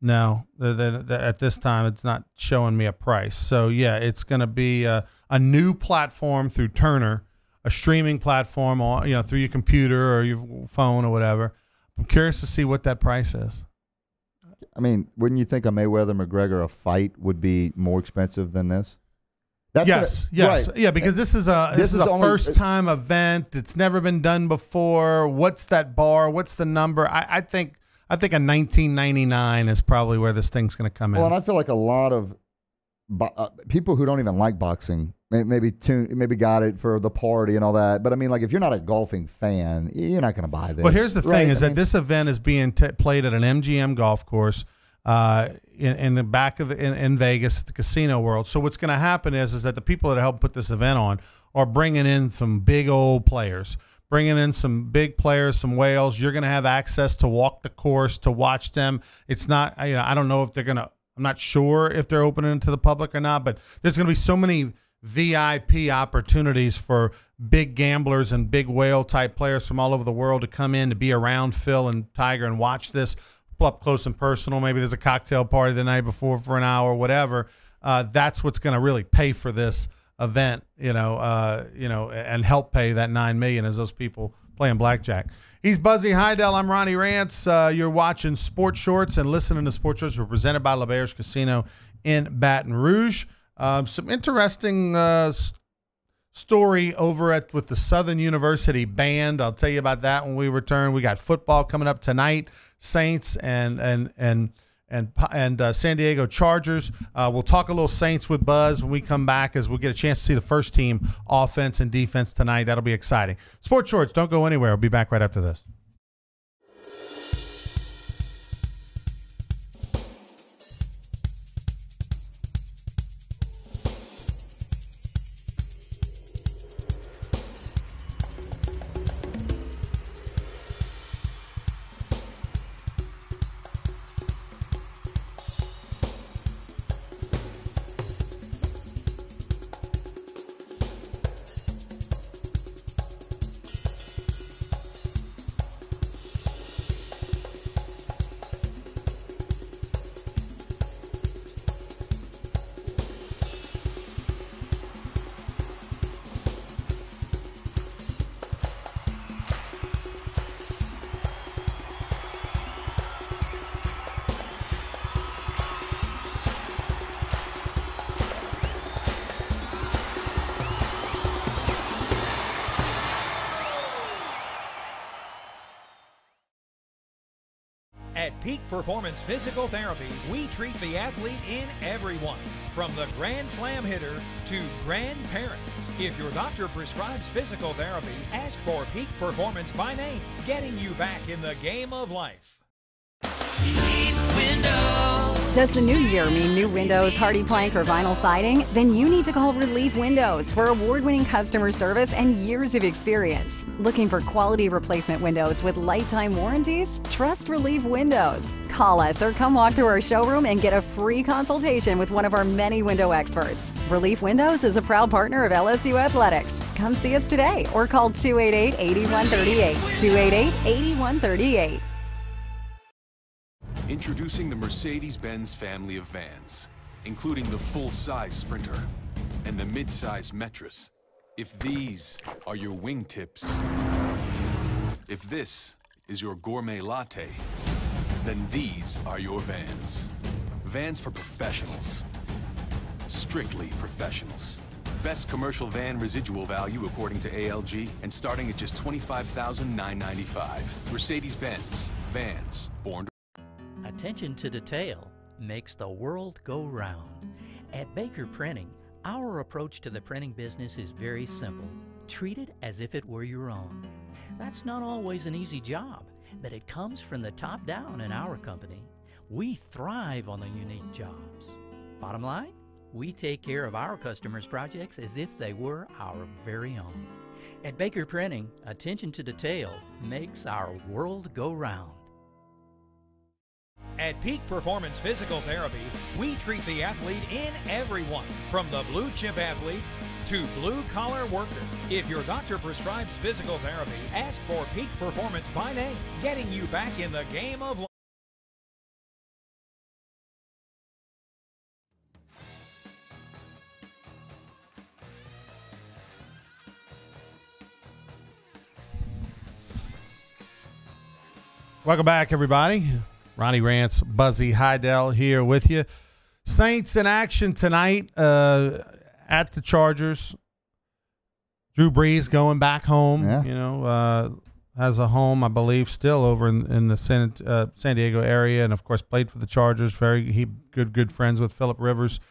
No, at this time, it's not showing me a price. So, yeah, it's going to be a new platform through Turner, a streaming platform on, you know, through your computer or your phone or whatever. I'm curious to see what that price is. I mean, wouldn't you think a Mayweather-McGregor a fight would be more expensive than this? Yes. Right. Yeah, because this is a first-time event. It's never been done before. What's that bar? What's the number? I think a $19.99 is probably where this thing's going to come in. Well, and I feel like a lot of people who don't even like boxing maybe got it for the party and all that. But I mean, like, if you're not a golfing fan, you're not going to buy this. Well, here's the thing: that this event is being played at an MGM golf course in the back of in Vegas, the Casino World. So what's going to happen is that the people that help put this event on are bringing in some big old players, bringing in some big players, some whales. You're going to have access to walk the course, to watch them. It's not, I don't know if they're going to. I'm not sure if they're opening it to the public or not, but there's going to be so many VIP opportunities for big gamblers and big whale type players from all over the world to come in to be around Phil and Tiger and watch this up close and personal. Maybe there's a cocktail party the night before for an hour, whatever. That's what's going to really pay for this event, and help pay that $9 million as those people playing blackjack. He's Buzzy Heidel. I'm Ronnie Rance. You're watching Sports Shorts and listening to Sports Shorts. We're presented by LeBaer's Casino in Baton Rouge. Some interesting story over with the Southern University Band. I'll tell you about that when we return. We got football coming up tonight. Saints and San Diego Chargers. We'll talk a little Saints with Buzz when we come back, as we'll get a chance to see the first team offense and defense tonight. That'll be exciting. Sports Shorts, don't go anywhere. We'll be back right after this. Peak Performance Physical Therapy, we treat the athlete in everyone, from the Grand Slam hitter to grandparents. If your doctor prescribes physical therapy, ask for Peak Performance by name, getting you back in the game of life. Relief Windows. Does the new year mean new windows, hardy plank, or vinyl siding? Then you need to call Relief Windows for award-winning customer service and years of experience. Looking for quality replacement windows with lifetime warranties? Trust Relief Windows. Call us or come walk through our showroom and get a free consultation with one of our many window experts. Relief Windows is a proud partner of LSU Athletics. Come see us today or call 288-8138. 288-8138. Introducing the Mercedes-Benz family of vans, including the full-size Sprinter and the mid-size Metris. If these are your wingtips, if this is your gourmet latte, then these are your vans. Vans for professionals. Strictly professionals. Best commercial van residual value according to ALG, and starting at just $25,995. Mercedes-Benz. Vans. Born to... Attention to detail makes the world go round. At Baker Printing, our approach to the printing business is very simple. Treat it as if it were your own. That's not always an easy job, but it comes from the top down in our company. We thrive on the unique jobs. Bottom line, we take care of our customers' projects as if they were our very own. At Baker Printing, attention to detail makes our world go round. At Peak Performance Physical Therapy, we treat the athlete in everyone, from the blue chip athlete to blue collar worker. If your doctor prescribes physical therapy, ask for Peak Performance by name, getting you back in the game of life. Welcome back, everybody. Ronnie Rance, Buzzy Heidel here with you. Saints in action tonight at the Chargers. Drew Brees going back home. Yeah. Has a home, I believe, still over in the San Diego area, and of course played for the Chargers. Good friends with Phillip Rivers.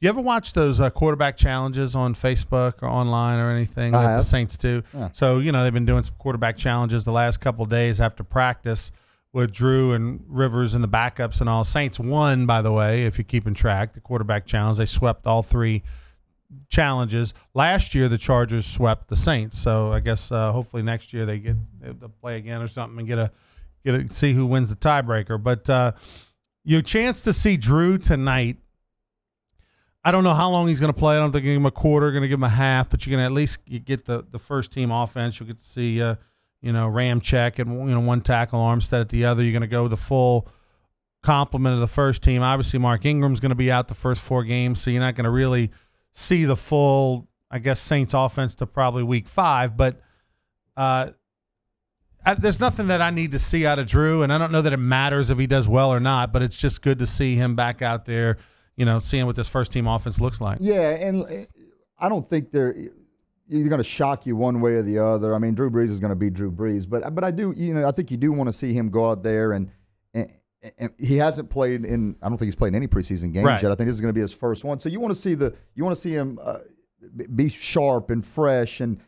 You ever watch those quarterback challenges on Facebook or online or anything that the Saints do? Yeah. So they've been doing some quarterback challenges the last couple of days after practice, with Drew and Rivers and the backups and all. Saints won, by the way, if you're keeping track, the quarterback challenge. They swept all three challenges. Last year, the Chargers swept the Saints. So I guess hopefully next year they'll play again or something and see who wins the tiebreaker. But your chance to see Drew tonight, I don't know how long he's going to play. I don't think you're going to give him a quarter, going to give him a half, but you're going to at least get the first team offense. You'll get to see Ramczyk and one tackle, Armstead at the other. You're going to go the full complement of the first team. Obviously, Mark Ingram's going to be out the first 4 games, so you're not going to really see the full, I guess, Saints offense to probably week 5. But there's nothing that I need to see out of Drew, and I don't know that it matters if he does well or not, but it's just good to see him back out there, seeing what this first team offense looks like. Yeah, and I don't think they're going to shock you one way or the other. I mean, Drew Brees is going to be Drew Brees, but I do, I think you do want to see him go out there and he hasn't played in. I don't think he's played in any preseason games yet. I think this is going to be his first one. So you want to see him be sharp and fresh and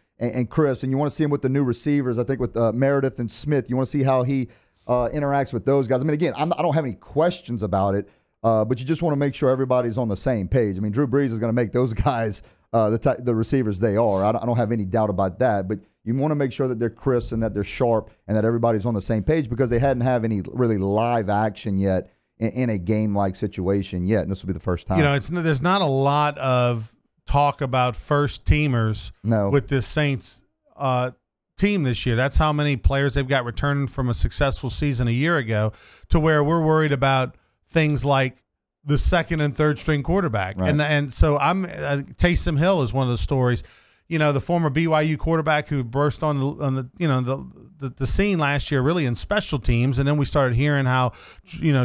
crisp, and you want to see him with the new receivers. I think with Meredith and Smith, you want to see how he interacts with those guys. I mean, again, I don't have any questions about it, but you just want to make sure everybody's on the same page. I mean, Drew Brees is going to make those guys the receivers they are. I don't have any doubt about that, but you want to make sure that they're crisp and that they're sharp and that everybody's on the same page, because they hadn't have any really live action yet in a game-like situation yet, and this will be the first time. There's not a lot of talk about first-teamers with this Saints team this year. That's how many players they've got returning from a successful season a year ago, to where we're worried about things like the second and third string quarterback. Right. And so Taysom Hill is one of the stories. The former BYU quarterback who burst on the scene last year, really in special teams, and then we started hearing how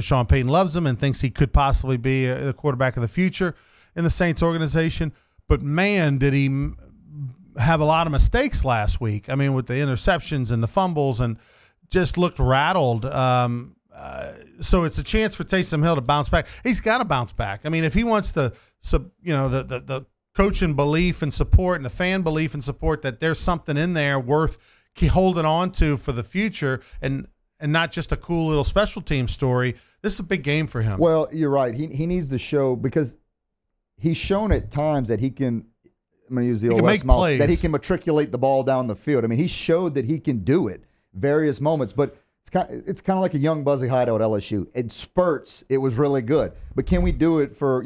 Sean Payton loves him and thinks he could possibly be a quarterback of the future in the Saints organization. But man, did he have a lot of mistakes last week. I mean, with the interceptions and the fumbles, and just looked rattled. so it's a chance for Taysom Hill to bounce back. He's got to bounce back. I mean, if he wants the coaching belief and support and the fan belief and support that there's something in there worth holding on to for the future and not just a cool little special team story, this is a big game for him. Well, you're right. He needs to show, because he's shown at times that he can. I'm going to use the old West Miles, that he can matriculate the ball down the field. I mean, he showed that he can do it various moments, but it's kind of like a young Buzzy Hideout at LSU. In spurts, it was really good, but can we do it for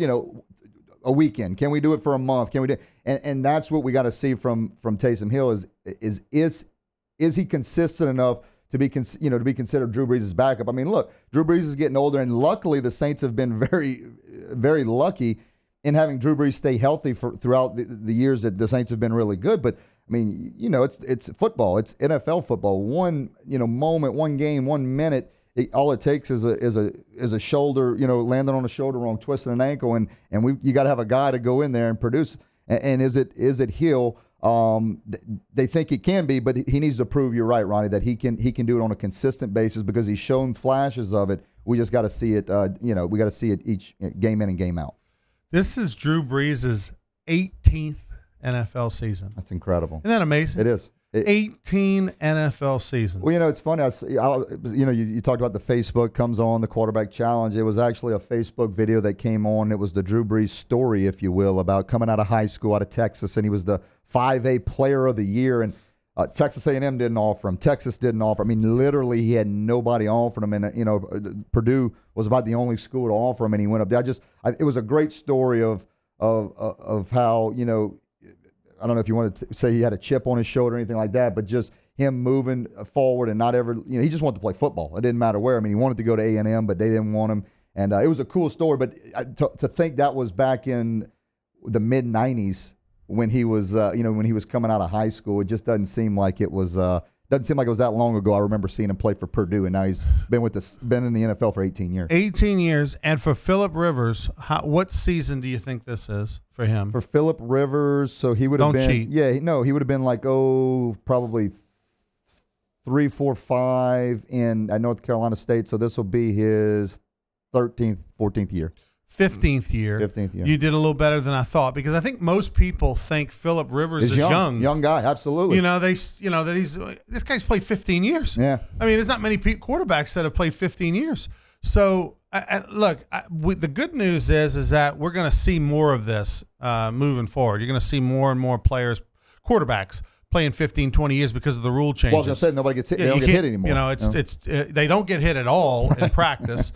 a weekend? Can we do it for a month? Can we do? And that's what we got to see from Taysom Hill is he consistent enough to be considered Drew Brees' backup? I mean, look, Drew Brees is getting older, and luckily the Saints have been very, very lucky in having Drew Brees stay healthy throughout the years that the Saints have been really good. But I mean, it's football, it's NFL football. One moment, one game, 1 minute, all it takes is a shoulder, landing on a shoulder wrong, twisting an ankle, and you got to have a guy to go in there and produce. And is it Hill? They think it can be, but he needs to prove, you're right, Ronnie, that he can do it on a consistent basis, because he's shown flashes of it. We just got to see it. We got to see it each game in and game out. This is Drew Brees' 18th NFL season. That's incredible. Isn't that amazing? It is. 18 NFL seasons. Well, it's funny. You talked about the Facebook comes on, the quarterback challenge. It was actually a Facebook video that came on. It was the Drew Brees story, if you will, about coming out of high school out of Texas, and he was the 5A player of the year, and Texas A&M didn't offer him. Texas didn't offer. I mean, literally, he had nobody offering him, and Purdue was about the only school to offer him, and he went up there. It was a great story of how I don't know if you want to say he had a chip on his shoulder or anything like that, but just him moving forward and not ever, he just wanted to play football. It didn't matter where. I mean, he wanted to go to A&M, but they didn't want him. And it was a cool story. But to think that was back in the mid '90s when he was, when he was coming out of high school, it just doesn't seem like it was. Doesn't seem like it was that long ago. I remember seeing him play for Purdue, and now he's been in the NFL for 18 years. 18 years. And for Phillip Rivers, what season do you think this is for him? For Phillip Rivers, so he would have been. Cheat. Yeah, he would have been like probably 3, 4, 5 at North Carolina State. So this will be his 13th, 14th year. 15th year. You did a little better than I thought, because I think most people think Phillip Rivers is young. Young guy, absolutely. That this guy's played 15 years. Yeah. I mean, there's not many quarterbacks that have played 15 years. So the good news is that we're going to see more of this moving forward. You're going to see more and more quarterbacks playing 15, 20 years because of the rule changes. Well, I was going to say, nobody gets hit. They don't get hit anymore. They don't get hit at all in practice.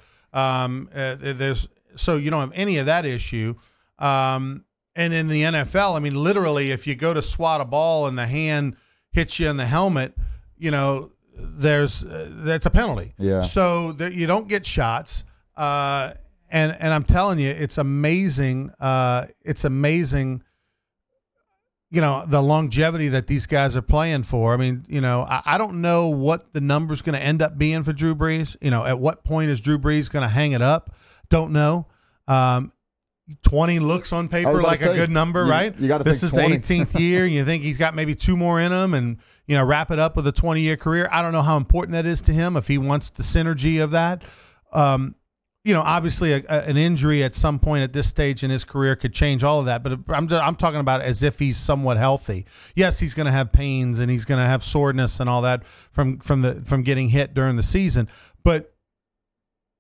So you don't have any of that issue. And in the NFL, I mean, literally, if you go to swat a ball and the hand hits you in the helmet, that's a penalty. Yeah. So you don't get shots. And I'm telling you, it's amazing. It's amazing. The longevity that these guys are playing for. I mean, I don't know what the number's going to end up being for Drew Brees. At what point is Drew Brees going to hang it up? Don't know. 20 looks on paper like a good number, right? You got to this think is 20. The 18th year, and you think he's got maybe 2 more in him, and wrap it up with a 20-year career. I don't know how important that is to him, if he wants the synergy of that. Obviously an injury at some point at this stage in his career could change all of that. But I'm talking about as if he's somewhat healthy. Yes, he's going to have pains and he's going to have soreness and all that from getting hit during the season. But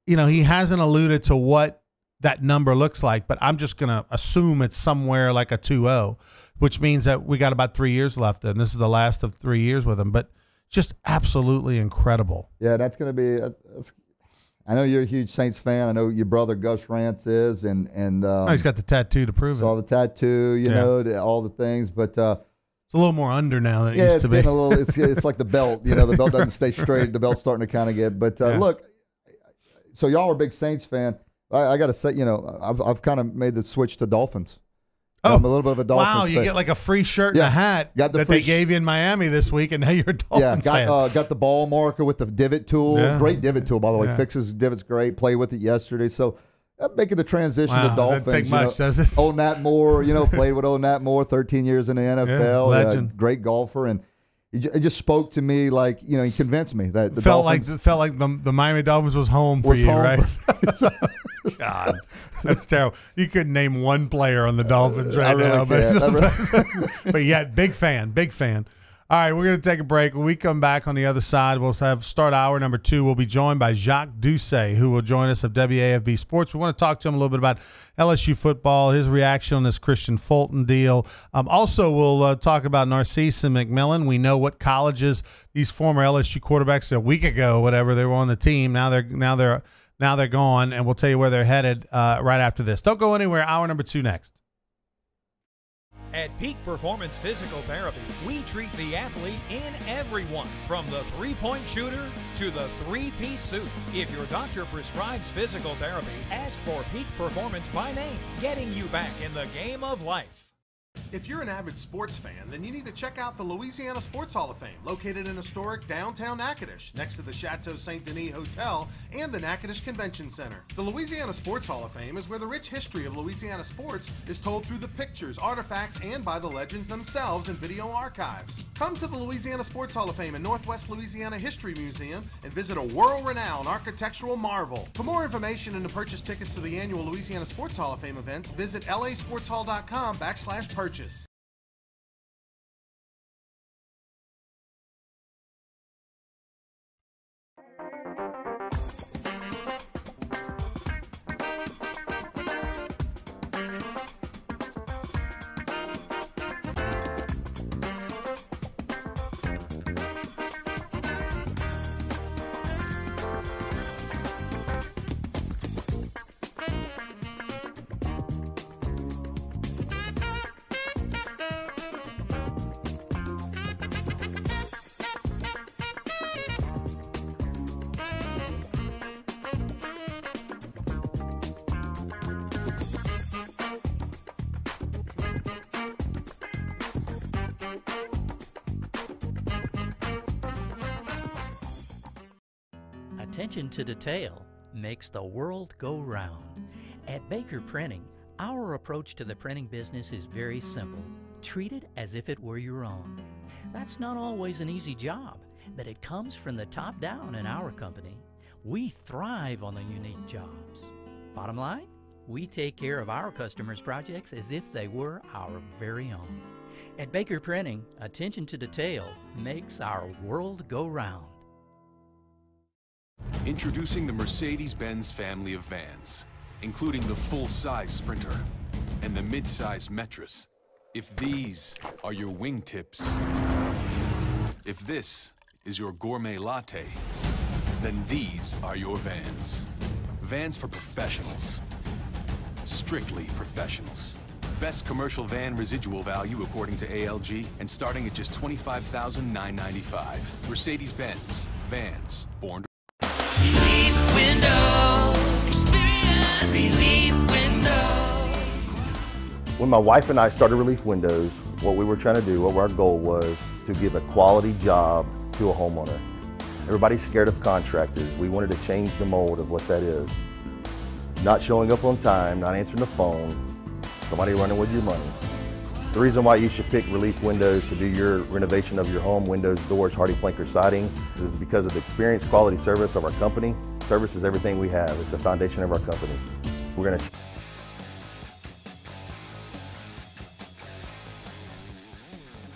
he hasn't alluded to what that number looks like. But I'm just going to assume it's somewhere like a 2-0, which means that we got about 3 years left, and this is the last of 3 years with him. But just absolutely incredible. Yeah, that's going to be. I know you're a huge Saints fan. I know your brother Gus Rance is, and he's got the tattoo to prove it. Saw the tattoo, all the things, but it's a little more under now than it used to be. Getting a little. It's like the belt. The belt doesn't stay straight. The belt's starting to kind of get. But look, so y'all are a big Saints fan. I got to say, I've kind of made the switch to Dolphins. I'm a little bit of a Dolphins fan. Wow, you get like a free shirt and a hat that they gave you in Miami this week, and now you're a Dolphins fan. Got the ball marker with the divot tool. Yeah. Great divot tool, by the way. Fixes divots great. Played with it yesterday. So making the transition to Dolphins. Doesn't take much, does it? Old Nat Moore, played with old Nat Moore, 13 years in the NFL. Legend. Great golfer. And it just spoke to me like, he convinced me that the felt Dolphins like the Miami Dolphins was home for you, right? God, that's terrible. You couldn't name one player on the Dolphins right now, but yeah, big fan. All right, we're going to take a break. When we come back on the other side, we'll start hour number 2. We'll be joined by Jacques Doucet, who will join us of WAFB Sports. We want to talk to him a little bit about LSU football, his reaction on this Christian Fulton deal. Also, we'll talk about Narcisse and McMillan. We know what colleges these former LSU quarterbacks a week ago, whatever, they were on the team. Now they're gone, and we'll tell you where they're headed right after this. Don't go anywhere. Hour number 2 next. At Peak Performance Physical Therapy, we treat the athlete in everyone, from the three-point shooter to the three-piece suit. If your doctor prescribes physical therapy, ask for Peak Performance by name, getting you back in the game of life. If you're an avid sports fan, then you need to check out the Louisiana Sports Hall of Fame, located in historic downtown Natchitoches, next to the Chateau St. Denis Hotel and the Natchitoches Convention Center. The Louisiana Sports Hall of Fame is where the rich history of Louisiana sports is told through the pictures, artifacts, and by the legends themselves in video archives. Come to the Louisiana Sports Hall of Fame and Northwest Louisiana History Museum and visit a world-renowned architectural marvel. For more information and to purchase tickets to the annual Louisiana Sports Hall of Fame events, visit lasportshall.com/purchase. Attention to detail makes the world go round. At Baker Printing, our approach to the printing business is very simple. Treat it as if it were your own. That's not always an easy job, but it comes from the top down in our company. We thrive on the unique jobs. Bottom line, we take care of our customers' projects as if they were our very own. At Baker Printing, attention to detail makes our world go round. Introducing the Mercedes-Benz family of vans, including the full-size Sprinter and the mid-size Metris. If these are your wingtips, if this is your gourmet latte, then these are your vans. Vans for professionals. Strictly professionals. Best commercial van residual value according to ALG, and starting at just $25,995. Mercedes-Benz. Vans. Born to Relief Window. Experience Relief Window. When my wife and I started Relief Windows, what we were trying to do, what our goal was to give a quality job to a homeowner. Everybody's scared of contractors. We wanted to change the mold of what that is. Not showing up on time, not answering the phone, somebody running with your money. The reason why you should pick Relief Windows to do your renovation of your home, windows, doors, hardy plank, or siding, is because of the experience, quality service of our company. Service is everything we have. It's the foundation of our company. We're going to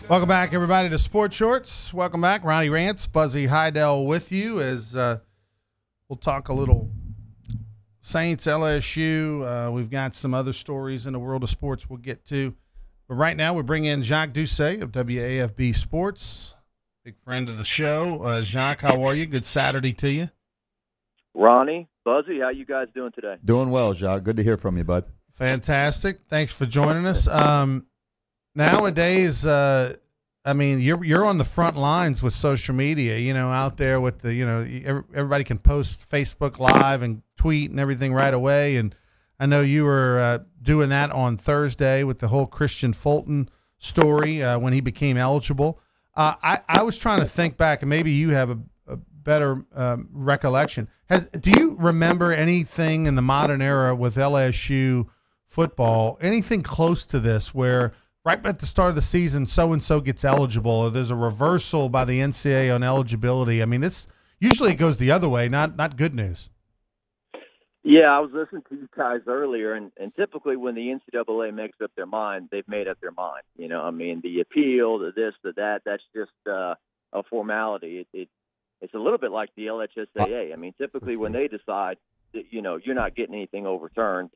Welcome back, everybody, to Sports Shorts. Welcome back. Ronnie Rance, Buzzy Heidel with you as we'll talk a little Saints, LSU. We've got some other stories in the world of sports we'll get to. But right now, we bring in Jacques Doucet of WAFB Sports, big friend of the show. Jacques, how are you? Good Saturday to you. Ronnie, Buzzy, how you guys doing today? Doing well, Jacques. Good to hear from you, bud. Fantastic. Thanks for joining us. Nowadays, I mean, you're on the front lines with social media, you know, out there with the, you know, everybody can post Facebook Live and tweet and everything right away. And I know you were doing that on Thursday with the whole Christian Fulton story when he became eligible. I was trying to think back, and maybe you have a better recollection. Do you remember anything in the modern era with LSU football, anything close to this where right at the start of the season, so-and-so gets eligible, or there's a reversal by the NCAA on eligibility. I mean, this usually it goes the other way, not good news. Yeah, I was listening to you guys earlier, and typically when the NCAA makes up their mind, they've made up their mind. You know, I mean, the appeal, the this, the that, that's just a formality. It's a little bit like the LHSAA. I mean, typically when they decide that, you know, you're not getting anything overturned.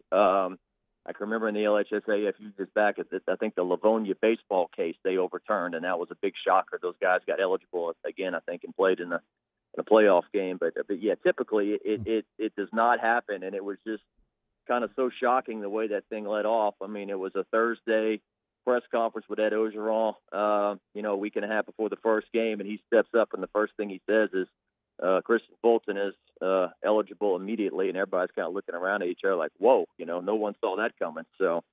I can remember in the LHSAA a few years back, I think the Livonia baseball case they overturned, and that was a big shocker. Those guys got eligible again, I think, and played in a playoff game. But yeah, typically it does not happen, and it was just kind of so shocking the way that thing led off. I mean, it was a Thursday press conference with Ed Ogeron, you know, a week and a half before the first game, and he steps up, and the first thing he says is, Kristian Fulton is eligible immediately, and everybody's kind of looking around at each other like, whoa, you know, no one saw that coming. So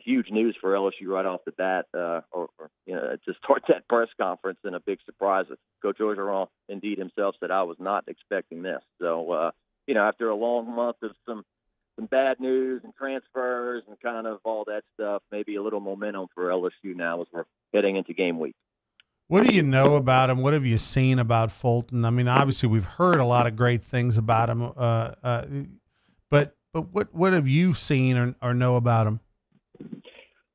huge news for LSU right off the bat, or you know, to start that press conference, and a big surprise. Coach Ogeron indeed himself said, I was not expecting this. So, you know, after a long month of some bad news and transfers and kind of all that stuff, maybe a little momentum for LSU now as we're heading into game week. What do you know about him? What have you seen about Fulton? I mean, obviously we've heard a lot of great things about him, but what have you seen or know about him?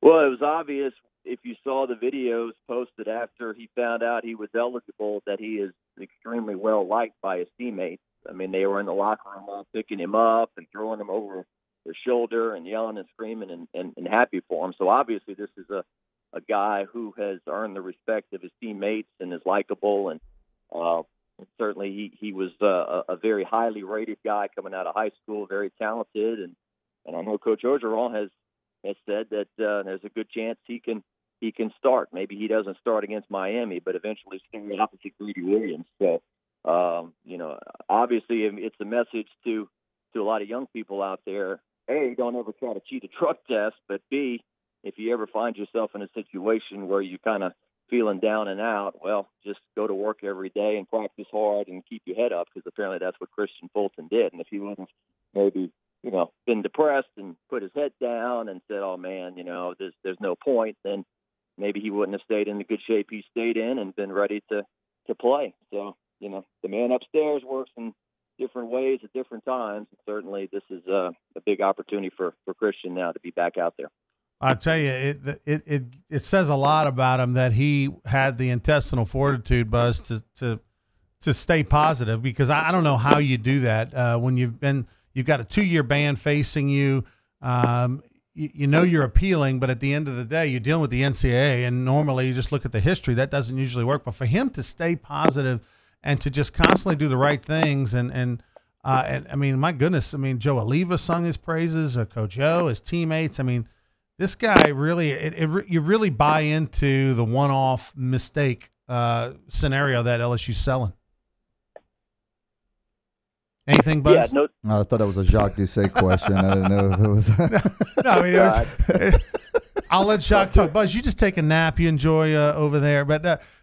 Well, it was obvious if you saw the videos posted after he found out he was eligible that he is extremely well liked by his teammates. I mean, they were in the locker room all picking him up and throwing him over their shoulder and yelling and screaming and happy for him. So obviously this is a guy who has earned the respect of his teammates and is likable. And certainly he was a very highly rated guy coming out of high school, very talented. And I know Coach Ogeron has said that there's a good chance he can start. Maybe he doesn't start against Miami, but eventually start opposite Greedy Williams. So, you know, obviously it's a message to a lot of young people out there. A, don't ever try to cheat a drug test, but B, if you ever find yourself in a situation where you're kind of feeling down and out, well, just go to work every day and practice hard and keep your head up, because apparently that's what Kristian Fulton did. And if he wouldn't maybe, you know, been depressed and put his head down and said, oh, man, you know, there's no point, then maybe he wouldn't have stayed in the good shape he stayed in and been ready to play. So, you know, the man upstairs works in different ways at different times. And certainly this is a big opportunity for Kristian now to be back out there. I tell you, it says a lot about him that he had the intestinal fortitude, Buzz, to stay positive, because I don't know how you do that when you've got a 2-year ban facing you. You know you're appealing, but at the end of the day, you're dealing with the NCAA, and normally you just look at the history. That doesn't usually work. But for him to stay positive and to just constantly do the right things, and I mean, my goodness, I mean, Joe Oliva sung his praises, Coach O, his teammates. I mean, this guy really, you really buy into the one-off mistake scenario that LSU's selling. Anything, Buzz? Yeah, no, I thought that was a Jacques Doucet question. I didn't know if it was. No, I mean, it was. I'll let Jacques talk. Buzz, you just take a nap. You enjoy over there. But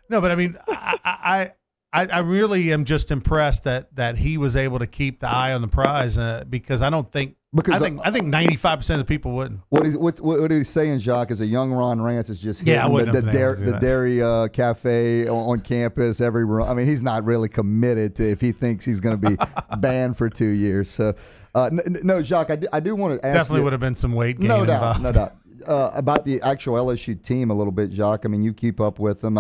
no, but I mean, I really am just impressed that he was able to keep the eye on the prize, because I don't think. Because I think 95% of the people wouldn't. What he's saying, Jacques, is a young Ron Rance is just hitting the dairy cafe on campus every room. I mean, he's not really committed to if he thinks he's going to be banned for 2 years. So, no, Jacques, I do want to ask. Definitely would have been some weight gain involved. No doubt. About the actual LSU team a little bit, Jacques. I mean, you keep up with them.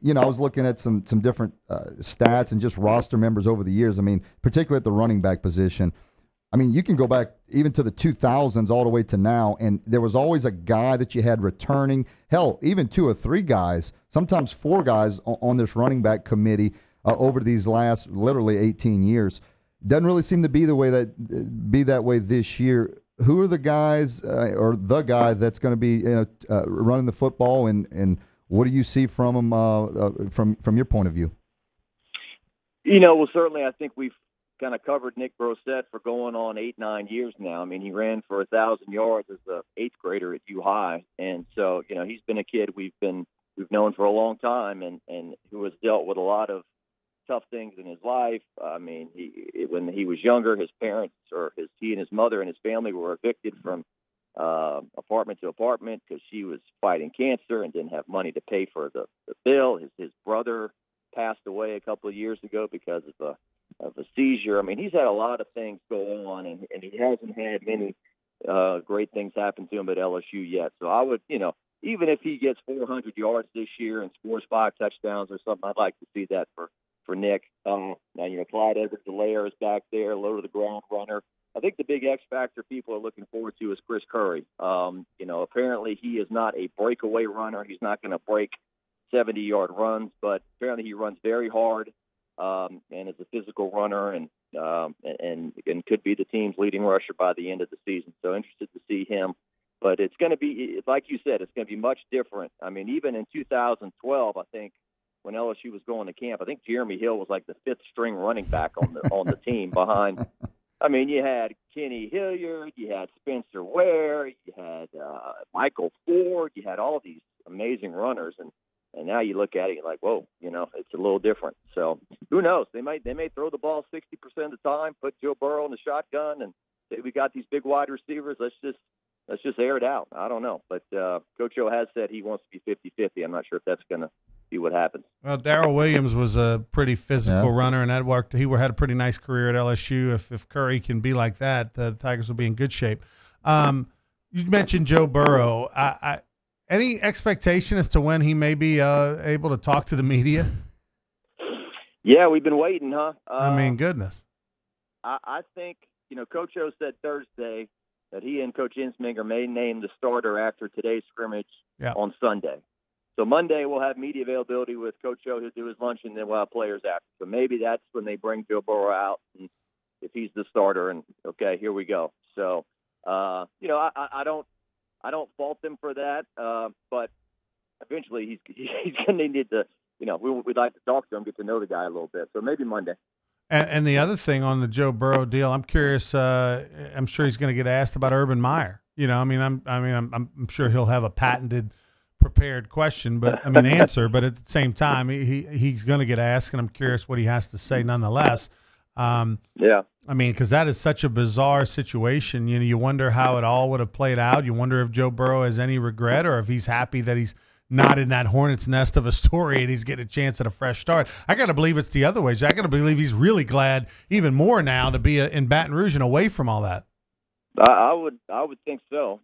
You know, I was looking at some different stats and just roster members over the years. I mean, particularly at the running back position. I mean, you can go back even to the 2000s all the way to now, and there was always a guy that you had returning. Hell, even 2 or 3 guys, sometimes 4 guys on this running back committee over these last literally 18 years. Doesn't really seem to be that way this year. Who are the guys or the guy that's going to be running the football, and what do you see from him from your point of view? You know, well, certainly I think we've kind of covered Nick Brossette for going on 8-9 years now. I mean, he ran for 1,000 yards as an 8th grader at U High, and so you know he's been a kid we've known for a long time, and who has dealt with a lot of tough things in his life. I mean, when he was younger, his parents, he and his mother and his family were evicted from apartment to apartment because she was fighting cancer and didn't have money to pay for the bill. His brother passed away a couple of years ago because of a seizure. I mean, he's had a lot of things go on, and he hasn't had many great things happen to him at LSU yet. So I would, even if he gets 400 yards this year and scores 5 touchdowns or something, I'd like to see that for Nick. Now, Clyde Edwards-Helaire is back there, low to the ground runner. I think the big X factor people are looking forward to is Chris Curry. Apparently he is not a breakaway runner. He's not going to break 70-yard runs, but apparently he runs very hard and is a physical runner and could be the team's leading rusher by the end of the season. So interested to see him. But it's going to be, like you said, it's going to be much different. I mean, even in 2012, I think when LSU was going to camp, I think Jeremy Hill was like the 5th string running back on the team behind. I mean, you had Kenny Hilliard, you had Spencer Ware, you had Michael Ford, you had all of these amazing runners, and now you look at it, you're like, whoa, it's a little different. So who knows? They may throw the ball 60% of the time, put Joe Burrow in the shotgun, and say we got these big wide receivers. Let's just air it out. I don't know, but Coach O has said he wants to be 50-50. I'm not sure if that's going to be what happens. Well, Darrell Williams was a pretty physical runner, and that worked. He had a pretty nice career at LSU. If Curry can be like that, the Tigers will be in good shape. You mentioned Joe Burrow. Any expectation as to when he may be able to talk to the media? Yeah, we've been waiting, huh? Goodness. I think, Coach O said Thursday that he and Coach Insminger may name the starter after today's scrimmage on Sunday. So Monday we'll have media availability with Coach O. He'll do his lunch, and then we'll have players after. So maybe that's when they bring Joe Burrow out, and if he's the starter, and okay, here we go. So, I don't fault them for that, but eventually he's going to need to, we'd like to talk to him, get to know the guy a little bit. So maybe Monday. And the other thing on the Joe Burrow deal, I'm curious. I'm sure he's going to get asked about Urban Meyer. I'm sure he'll have a patented, prepared question, answer. But at the same time, he's going to get asked, and I'm curious what he has to say nonetheless. Because that is such a bizarre situation. You wonder how it all would have played out. You wonder if Joe Burrow has any regret, or if he's happy that he's not in that hornet's nest of a story and he's getting a chance at a fresh start. I got to believe it's the other way. I got to believe he's really glad even more now to be in Baton Rouge and away from all that. I would think so.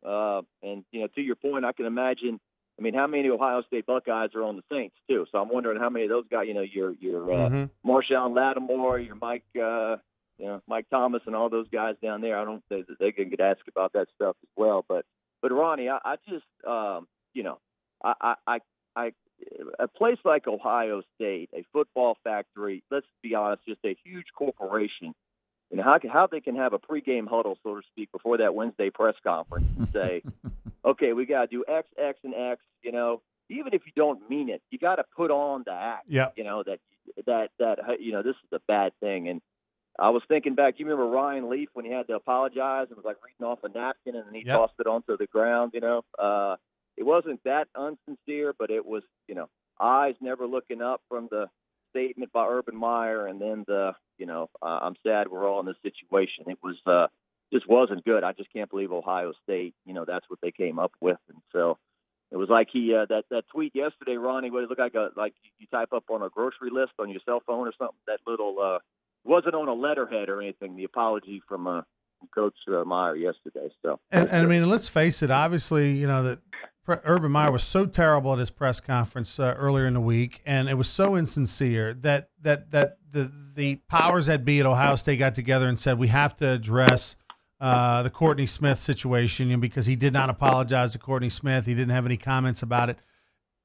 And to your point, I can imagine. I mean, how many Ohio State Buckeyes are on the Saints too? So I'm wondering how many of those guys. Your Marshawn Lattimore, your Mike Thomas, and all those guys down there. I don't think that they can get asked about that stuff as well. But Ronnie, I just a place like Ohio State, a football factory, let's be honest, just a huge corporation, how they can have a pregame huddle, so to speak, before that Wednesday press conference and say, okay, we got to do X, X, and X, even if you don't mean it, you got to put on the act, that this is a bad thing. And I was thinking back, you remember Ryan Leaf when he had to apologize and was like reading off a napkin and then he tossed it onto the ground, It wasn't that unsincere, but it was, eyes never looking up from the statement by Urban Meyer, and then I'm sad we're all in this situation. It was just wasn't good. I just can't believe Ohio State, that's what they came up with. And so it was like he that tweet yesterday, Ronnie, what it looked like you type up on a grocery list on your cell phone or something. That little wasn't on a letterhead or anything. The apology from Coach Meyer yesterday. So and let's face it. Obviously, that Urban Meyer was so terrible at his press conference earlier in the week, and it was so insincere that the powers that be at Ohio State got together and said we have to address the Courtney Smith situation, because he did not apologize to Courtney Smith. He didn't have any comments about it.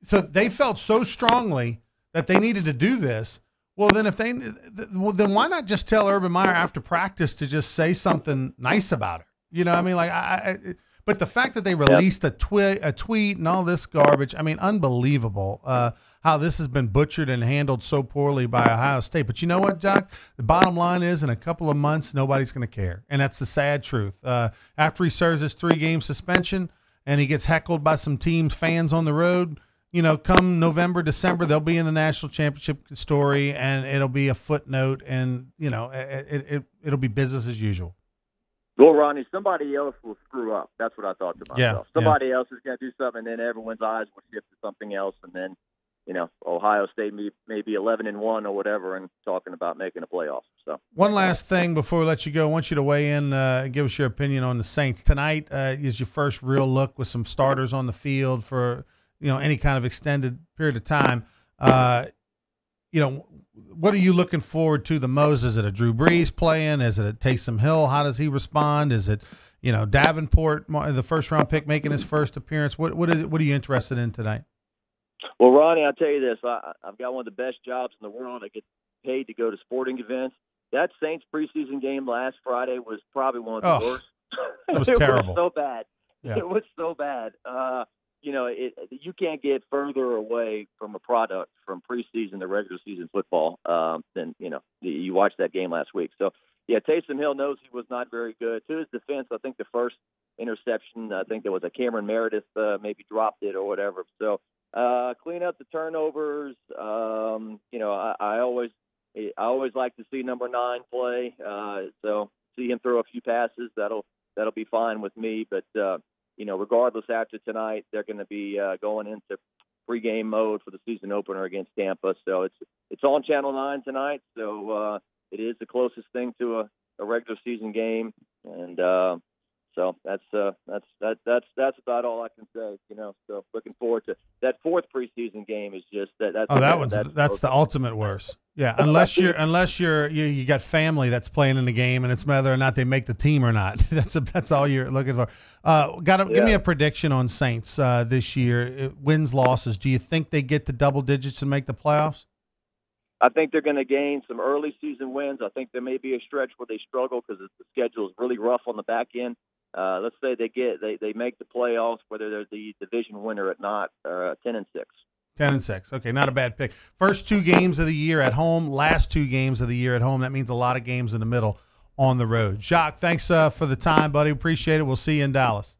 So they felt so strongly that they needed to do this. Well, then then why not just tell Urban Meyer after practice to just say something nice about her? But the fact that they released a tweet and all this garbage, unbelievable how this has been butchered and handled so poorly by Ohio State. But you know what, Jock? The bottom line is in a couple of months, nobody's going to care. And that's the sad truth. After he serves his 3-game suspension and he gets heckled by some teams' fans on the road, come November, December, they'll be in the national championship story, and it'll be a footnote, and it'll be business as usual. Well, Ronnie, somebody else will screw up. That's what I thought to myself. Yeah, somebody else is going to do something, and then everyone's eyes will shift to something else, and then, Ohio State may be 11-1 or whatever, and talking about making a playoff. So one last thing before we let you go, I want you to weigh in and give us your opinion on the Saints tonight. Is your first real look with some starters on the field for any kind of extended period of time. What are you looking forward to the most? Is it a Drew Brees playing? Is it a Taysom Hill? How does he respond? Is it, Davenport, the first-round pick, making his first appearance? What are you interested in tonight? Well, Ronnie, I'll tell you this. I've got one of the best jobs in the world. I get paid to go to sporting events. That Saints preseason game last Friday was probably one of the worst. It was terrible. It was so bad. Yeah. It was so bad. You can't get further away from a product from preseason to regular season football than, you watched that game last week. So, yeah, Taysom Hill knows he was not very good. To his defense, I think the first interception, I think there was a Cameron Meredith maybe dropped it or whatever. So, clean up the turnovers. I always like to see number 9 play. So see him throw a few passes. That'll be fine with me. But, regardless, after tonight, they're going to be going into pregame mode for the season opener against Tampa. So it's on Channel 9 tonight. So it is the closest thing to a regular season game, and so that's about all I can say. So looking forward to that fourth preseason game. Is just that's the ultimate worst. Yeah, unless you got family that's playing in the game, and it's whether or not they make the team or not. That's all you're looking for. Give me a prediction on Saints this year. Wins, losses. Do you think they get to double digits and make the playoffs? I think they're going to gain some early season wins. I think there may be a stretch where they struggle because the schedule is really rough on the back end. Let's say they make the playoffs, whether they're the division winner or not, 10-6. 10-6. Okay, not a bad pick. First 2 games of the year at home, last 2 games of the year at home. That means a lot of games in the middle on the road. Jacques, thanks for the time, buddy. Appreciate it. We'll see you in Dallas.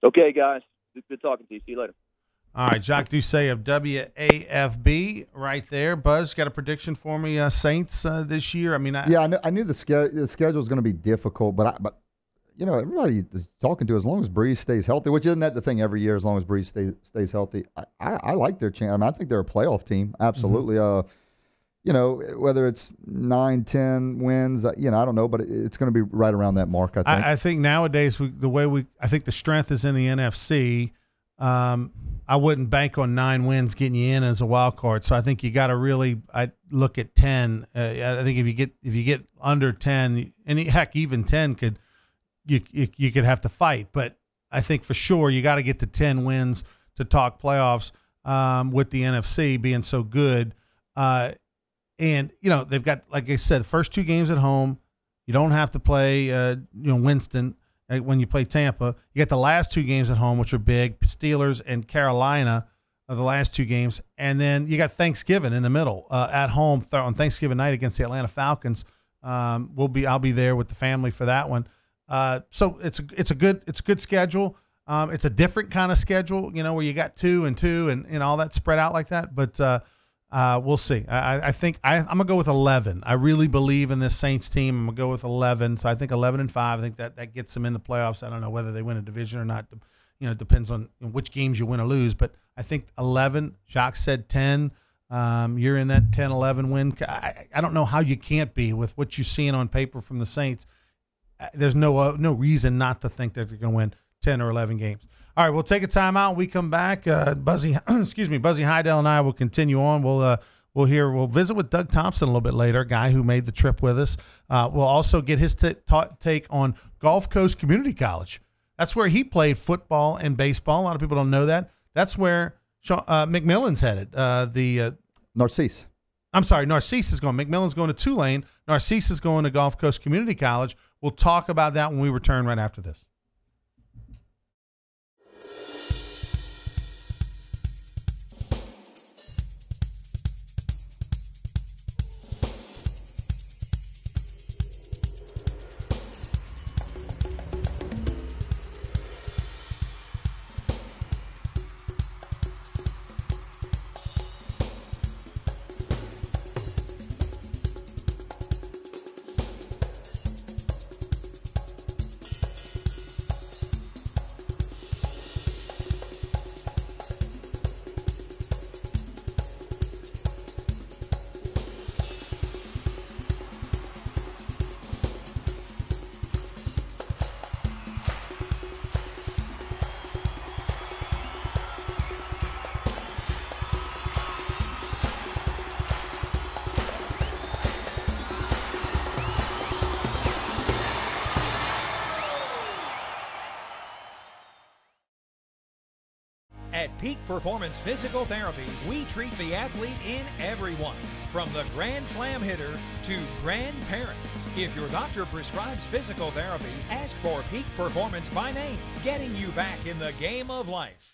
Okay, guys. Good talking to you. See you later. All right, Jacques Doucet of WAFB right there. Buzz, got a prediction for me, Saints this year? I mean, I knew the schedule was going to be difficult, but everybody is talking to, as long as Brees stays healthy, which isn't that the thing every year, as long as Brees stays healthy, I like their chance. I mean, I think they're a playoff team, absolutely. Mm-hmm. Whether it's 9-10 wins, I don't know, but it's going to be right around that mark, I think. I think nowadays, I think the strength is in the NFC. I wouldn't bank on 9 wins getting you in as a wild card. So I think you got to really look at 10. I think if you get under 10, and heck, even 10 could – You could have to fight, but I think for sure you got to get to 10 wins to talk playoffs with the NFC being so good. And, they've got, like I said, the first 2 games at home. You don't have to play, Winston when you play Tampa. You get the last 2 games at home, which are big. Steelers and Carolina are the last 2 games. And then you got Thanksgiving in the middle at home on Thanksgiving night against the Atlanta Falcons. I'll be there with the family for that one. So it's a good schedule. It's a different kind of schedule, where you got 2 and 2 and all that spread out like that. But we'll see. I think I'm gonna go with 11. I really believe in this Saints team. I'm gonna go with 11. So I think 11-5. I think that gets them in the playoffs. I don't know whether they win a division or not. It depends on which games you win or lose. But I think 11. Jacques said 10. You're in that 10-11 win. I don't know how you can't be with what you're seeing on paper from the Saints. There's no reason not to think that they're going to win 10 or 11 games. All right, we'll take a timeout. When we come back, Buzzy Heidel and I will continue on. We'll visit with Doug Thompson a little bit later, a guy who made the trip with us. We'll also get his take on Gulf Coast Community College. That's where he played football and baseball. A lot of people don't know that. That's where McMillan's headed. Narcisse. I'm sorry, Narcisse is going. McMillan's going to Tulane. Narcisse is going to Gulf Coast Community College. We'll talk about that when we return right after this. At Peak Performance Physical Therapy, we treat the athlete in everyone, from the Grand Slam hitter to grandparents. If your doctor prescribes physical therapy, ask for Peak Performance by name, getting you back in the game of life.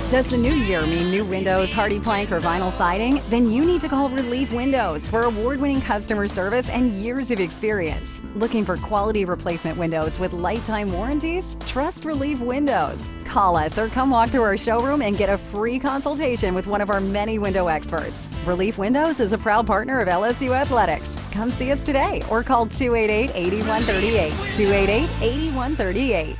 Does the new year mean new windows, hardy plank, or vinyl siding? Then you need to call Relief Windows for award-winning customer service and years of experience. Looking for quality replacement windows with lifetime warranties? Trust Relief Windows. Call us or come walk through our showroom and get a free consultation with one of our many window experts. Relief Windows is a proud partner of LSU Athletics. Come see us today or call 288-8138. 288-8138.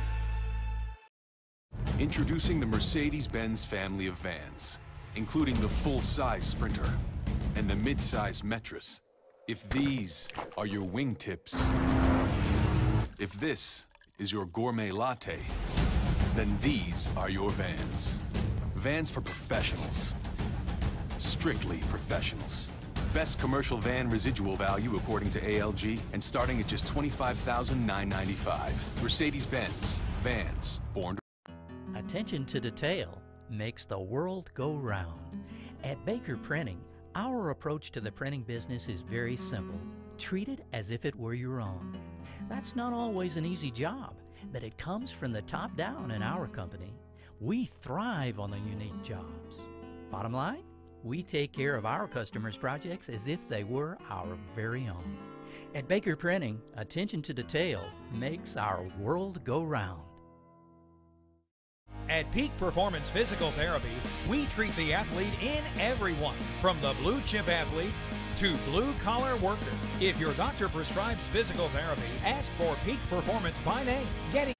Introducing the Mercedes-Benz family of vans, including the full-size Sprinter and the mid-size Metris. If these are your wingtips, if this is your gourmet latte, then these are your vans. Vans for professionals. Strictly professionals. Best commercial van residual value according to ALG, and starting at just $25,995. Mercedes-Benz. Vans. Born to... Attention to detail makes the world go round. At Baker Printing, our approach to the printing business is very simple. Treat it as if it were your own. That's not always an easy job, but it comes from the top down in our company. We thrive on the unique jobs. Bottom line, we take care of our customers' projects as if they were our very own. At Baker Printing, attention to detail makes our world go round. At Peak Performance Physical Therapy, we treat the athlete in everyone, from the blue chip athlete to blue collar worker. If your doctor prescribes physical therapy, ask for Peak Performance by name, getting...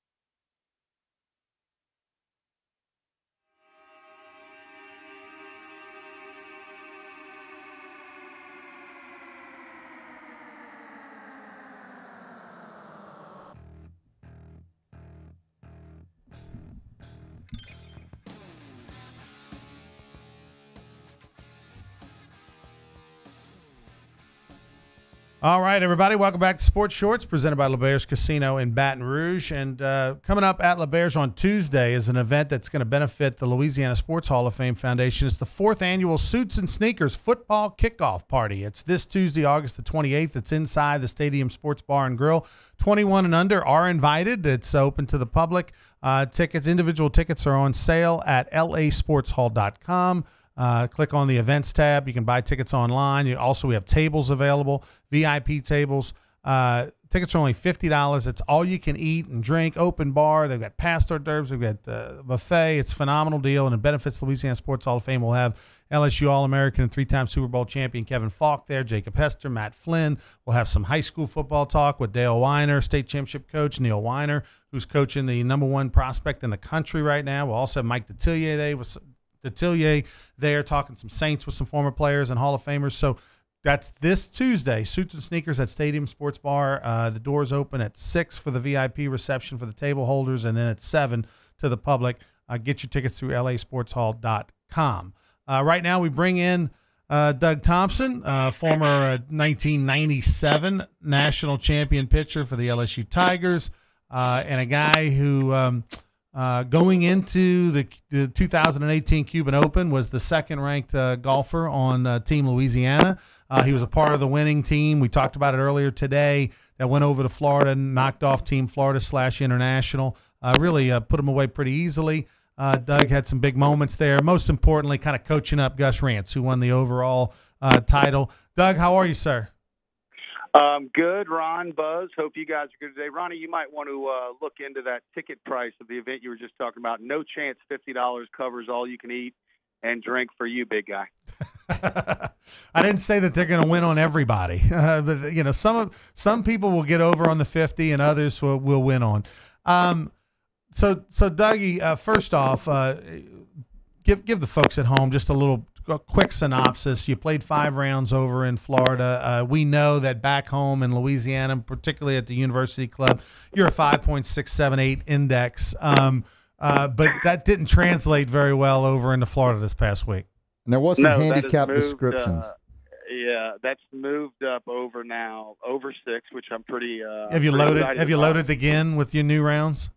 All right, everybody, welcome back to Sports Shorts, presented by LeBears Casino in Baton Rouge. And coming up at LeBears on Tuesday is an event that's going to benefit the Louisiana Sports Hall of Fame Foundation. It's the 4th annual Suits and Sneakers Football Kickoff Party. It's this Tuesday, August the 28th. It's inside the Stadium Sports Bar and Grill. 21 and under are invited. It's open to the public. Individual tickets are on sale at lasportshall.com. Click on the events tab. You can buy tickets online. We have tables available, VIP tables. Tickets are only $50. It's all you can eat and drink, open bar. They've got past hors d'oeuvres. They've got buffet. It's a phenomenal deal, and it benefits Louisiana Sports Hall of Fame. We'll have LSU All-American and 3-time Super Bowl champion Kevin Falk there, Jacob Hester, Matt Flynn. We'll have some high school football talk with Dale Weiner, state championship coach Neil Weiner, who's coaching the #1 prospect in the country right now. We'll also have Mike Detillier there talking some Saints with some former players and Hall of Famers. So that's this Tuesday, Suits and Sneakers at Stadium Sports Bar. The doors open at 6 for the VIP reception for the table holders, and then at 7 to the public. Get your tickets through lasportshall.com. Right now we bring in Doug Thompson, former 1997 national champion pitcher for the LSU Tigers, and a guy who going into the 2018 Cuban Open was the second-ranked golfer on Team Louisiana. He was a part of the winning team. We talked about it earlier today that went over to Florida and knocked off Team Florida/International. Really put him away pretty easily. Doug had some big moments there. Most importantly, kind of coaching up Gus Rance, who won the overall title. Doug, how are you, sir? Good, Ron, Buzz. Hope you guys are good today. Ronnie, you might want to look into that ticket price of the event you were just talking about. No chance $50 covers all you can eat and drink for you, big guy. I didn't say that they're going to win on everybody. But, some people will get over on the 50 and others will win on. So Dougie, first off, give the folks at home just a quick synopsis. You played 5 rounds over in Florida. We know that back home in Louisiana, particularly at the University Club, you're a 5.678 index. But that didn't translate very well over into Florida this past week. And there was some handicap descriptions. Yeah, that's moved up over now, over 6, which I'm pretty. Have you loaded again with your new rounds?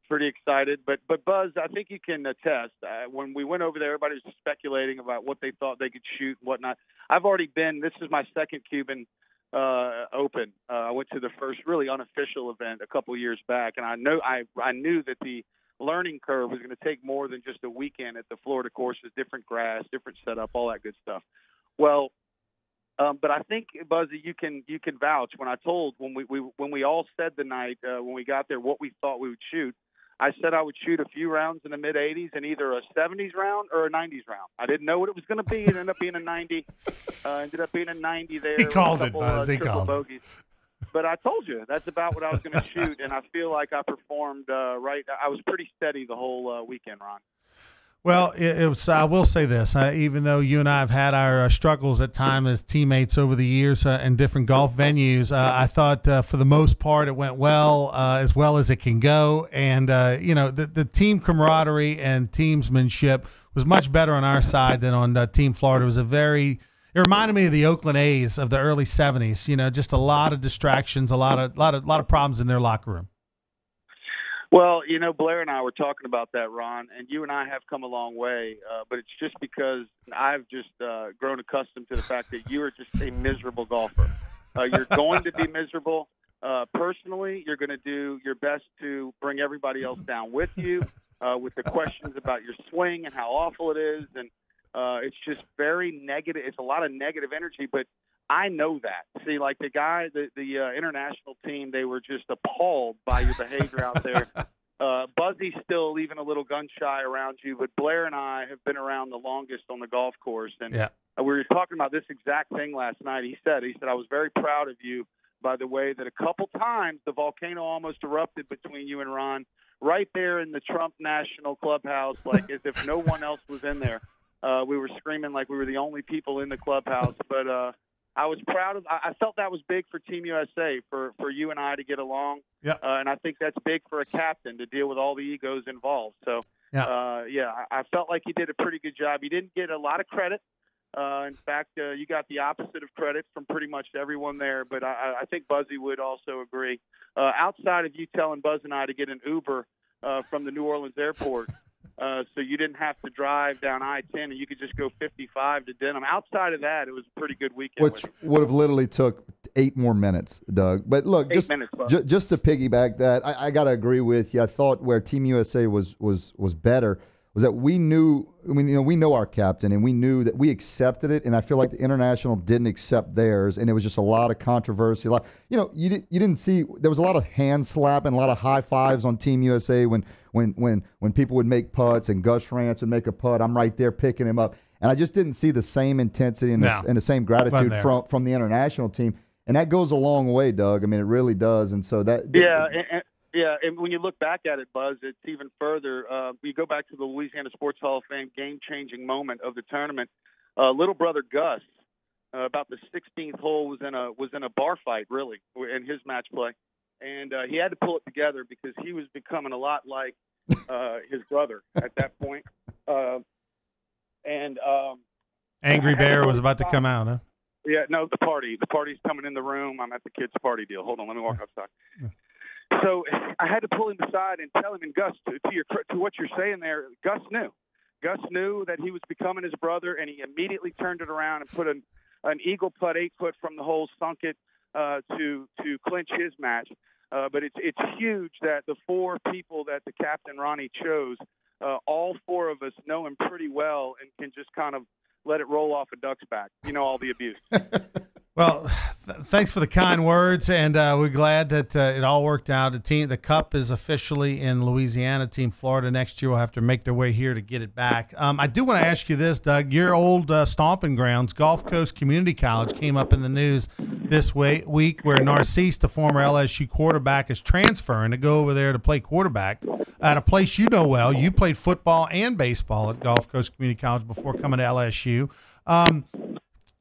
pretty excited. But Buzz, I think you can attest. When we went over there, everybody was speculating about what they thought they could shoot and whatnot. I've already been. This is my second Cuban Open. I went to the first really unofficial event a couple years back, and I knew that the learning curve was going to take more than just a weekend at the Florida courses, different grass, different setup, all that good stuff. Well, but I think, Buzzy, you can vouch. When we all said the night when we got there what we thought we would shoot, I said I would shoot a few rounds in the mid 80s and either a 70s round or a 90s round. I didn't know what it was going to be. It ended up being a 90. Ended up being a 90 there. He called it, Buzz. He called it. But I told you that's about what I was going to shoot, and I feel like I performed right. I was pretty steady the whole weekend, Ron. Well, it was. I will say this: even though you and I have had our struggles at times as teammates over the years in different golf venues, I thought for the most part it went well as it can go. And the team camaraderie and teamsmanship was much better on our side than on Team Florida. It reminded me of the Oakland A's of the early '70s. Just a lot of distractions, a lot of problems in their locker room. Well, Blair and I were talking about that, Ron, and you and I have come a long way, but it's just because I've just grown accustomed to the fact that you are just a miserable golfer. You're going to be miserable. Personally, you're going to do your best to bring everybody else down with you with the questions about your swing and how awful it is, and it's just very negative. It's a lot of negative energy, but I know that. See, like the international team, they were just appalled by your behavior out there. Buzzy's still even a little gun shy around you, but Blair and I have been around the longest on the golf course, and we were talking about this exact thing last night. He said, I was very proud of you by the way that a couple times the volcano almost erupted between you and Ron, right there in the Trump National Clubhouse, like as if no one else was in there. We were screaming like we were the only people in the clubhouse, but I was proud of. I felt that was big for Team USA for you and I to get along. And I think that's big for a captain to deal with all the egos involved. So I felt like he did a pretty good job. He didn't get a lot of credit. In fact, you got the opposite of credit from pretty much everyone there. But I think Buzzy would also agree. Outside of you telling Buzz and I to get an Uber from the New Orleans airport. So you didn't have to drive down I-10 and you could just go 55 to Denham. Outside of that, it was a pretty good weekend. Which would have literally took 8 more minutes, Doug. But look, just to piggyback that, I got to agree with you. I thought where Team USA was better was that we knew, we know our captain, and we knew that we accepted it, and I feel like the international didn't accept theirs, and it was just a lot of controversy. You didn't see, there was a lot of hand slapping, a lot of high fives on Team USA when people would make putts and Gus Rance would make a putt. I'm right there picking him up, and I just didn't see the same intensity and the same gratitude from the international team, and that goes a long way, Doug. I mean, it really does, and so that and when you look back at it, Buzz, it's even further. You go back to the Louisiana Sports Hall of Fame game-changing moment of the tournament. Little brother Gus, about the 16th hole, was in a bar fight, really, in his match play, and he had to pull it together because he was becoming a lot like his brother at that point. Angry Bear was about to come out, huh? Yeah, no, the party's coming in the room. I'm at the kids' party deal. Hold on, let me walk outside. So I had to pull him aside and tell him, and Gus, to what you're saying there, Gus knew. Gus knew that he was becoming his brother, and he immediately turned it around and put an eagle putt 8 foot from the hole, sunk it to clinch his match. But it's huge that the 4 people that the captain Ronnie chose, all 4 of us know him pretty well and can just kind of let it roll off a duck's back. All the abuse. Well, thanks for the kind words, and we're glad that it all worked out. The Cup is officially in Louisiana. Team Florida next year will have to make their way here to get it back. I do want to ask you this, Doug. Your old stomping grounds, Gulf Coast Community College, came up in the news this week where Narcisse, the former LSU quarterback, is transferring to go over there to play quarterback at a place you know well. You played football and baseball at Gulf Coast Community College before coming to LSU.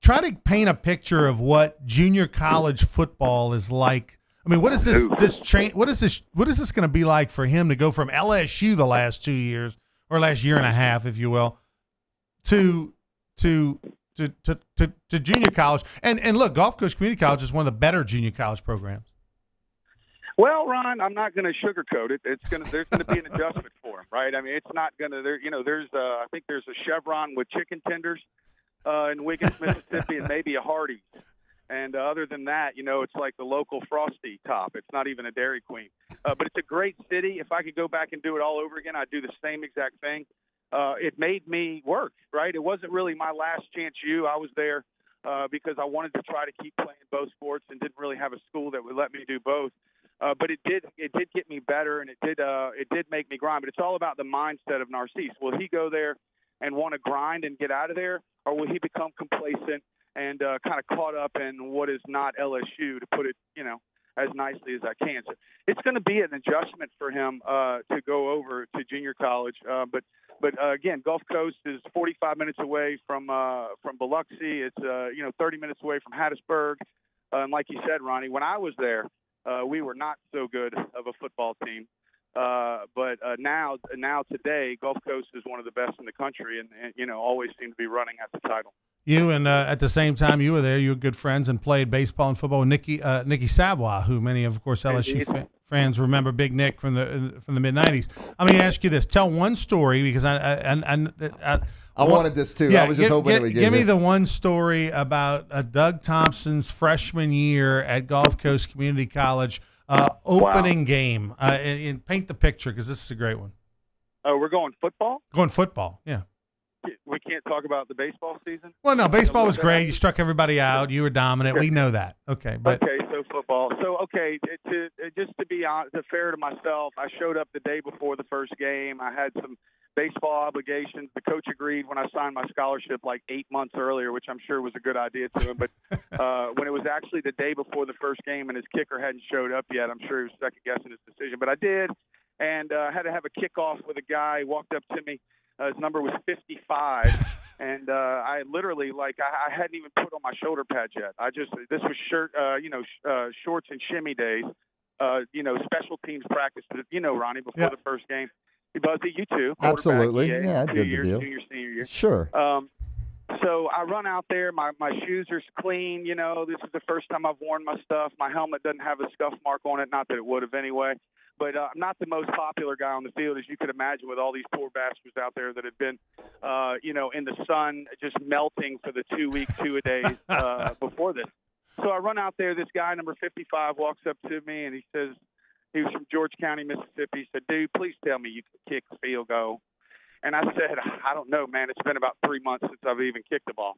Try to paint a picture of what junior college football is like. I mean, what is this what is this going to be like for him to go from LSU the last 2 years, or last year and a half, if you will, to junior college? And look, Gulf Coast Community College is one of the better junior college programs. Well, Ron, I'm not going to sugarcoat it. There's going to be an adjustment for him, right? I mean, it's not going to. There's I think there's a Chevron with chicken tenders in Wiggins, Mississippi, and maybe a Hardee's. And other than that, it's like the local Frosty top. It's not even a Dairy Queen. But it's a great city. If I could go back and do it all over again, I'd do the same exact thing. It made me work, right? It wasn't really my last chance. I was there because I wanted to try to keep playing both sports and didn't really have a school that would let me do both. But it did get me better, and it did make me grind. But it's all about the mindset of Narcisse. Will he go there and want to grind and get out of there, or will he become complacent and kind of caught up in what is not LSU, to put it, as nicely as I can? So it's going to be an adjustment for him to go over to junior college. But again, Gulf Coast is 45 minutes away from Biloxi. It's 30 minutes away from Hattiesburg. And like you said, Ronnie, when I was there, we were not so good of a football team. But now today, Gulf Coast is one of the best in the country, and always seem to be running at the title. You and at the same time you were there, you were good friends and played baseball and football with Nicky Savoy, who many of course LSU fans remember. Big Nick from the mid '90s. I'm going to ask you this: tell one story, because I wanted this too. Yeah, I was just hoping it would give me the one story about Doug Thompson's freshman year at Gulf Coast Community College opening game. And paint the picture, because this is a great one. Oh, we're going football? Going football, yeah. We can't talk about the baseball season? Well, no, baseball was great. You struck everybody out. You were dominant. We know that. Okay, but okay, so football. So just to be honest, fair to myself, I showed up the day before the first game. I had some baseball obligations. The coach agreed when I signed my scholarship like 8 months earlier, which I'm sure was a good idea to him. But when it was actually the day before the first game and his kicker hadn't showed up yet, I'm sure he was second guessing his decision. But I did, and had to have a kickoff with a guy. He walked up to me. His number was 55, and I literally, I hadn't even put on my shoulder pads yet. This was shorts and shimmy days, special teams practice, Ronnie, before the first game. Buzzy, you too. Absolutely. Yeah, I did the deal. Junior, senior year. Sure. So I run out there. My shoes are clean. This is the first time I've worn my stuff. My helmet doesn't have a scuff mark on it. Not that it would have anyway. But I'm not the most popular guy on the field, as you could imagine, with all these poor bastards out there that had been, in the sun, just melting for the 2-week, 2-a-days before this. So I run out there. This guy, number 55, walks up to me, and he says, he was from George County, Mississippi. He said, "Dude, please tell me you can kick a field goal." And I said, "I don't know, man. It's been about 3 months since I've even kicked the ball."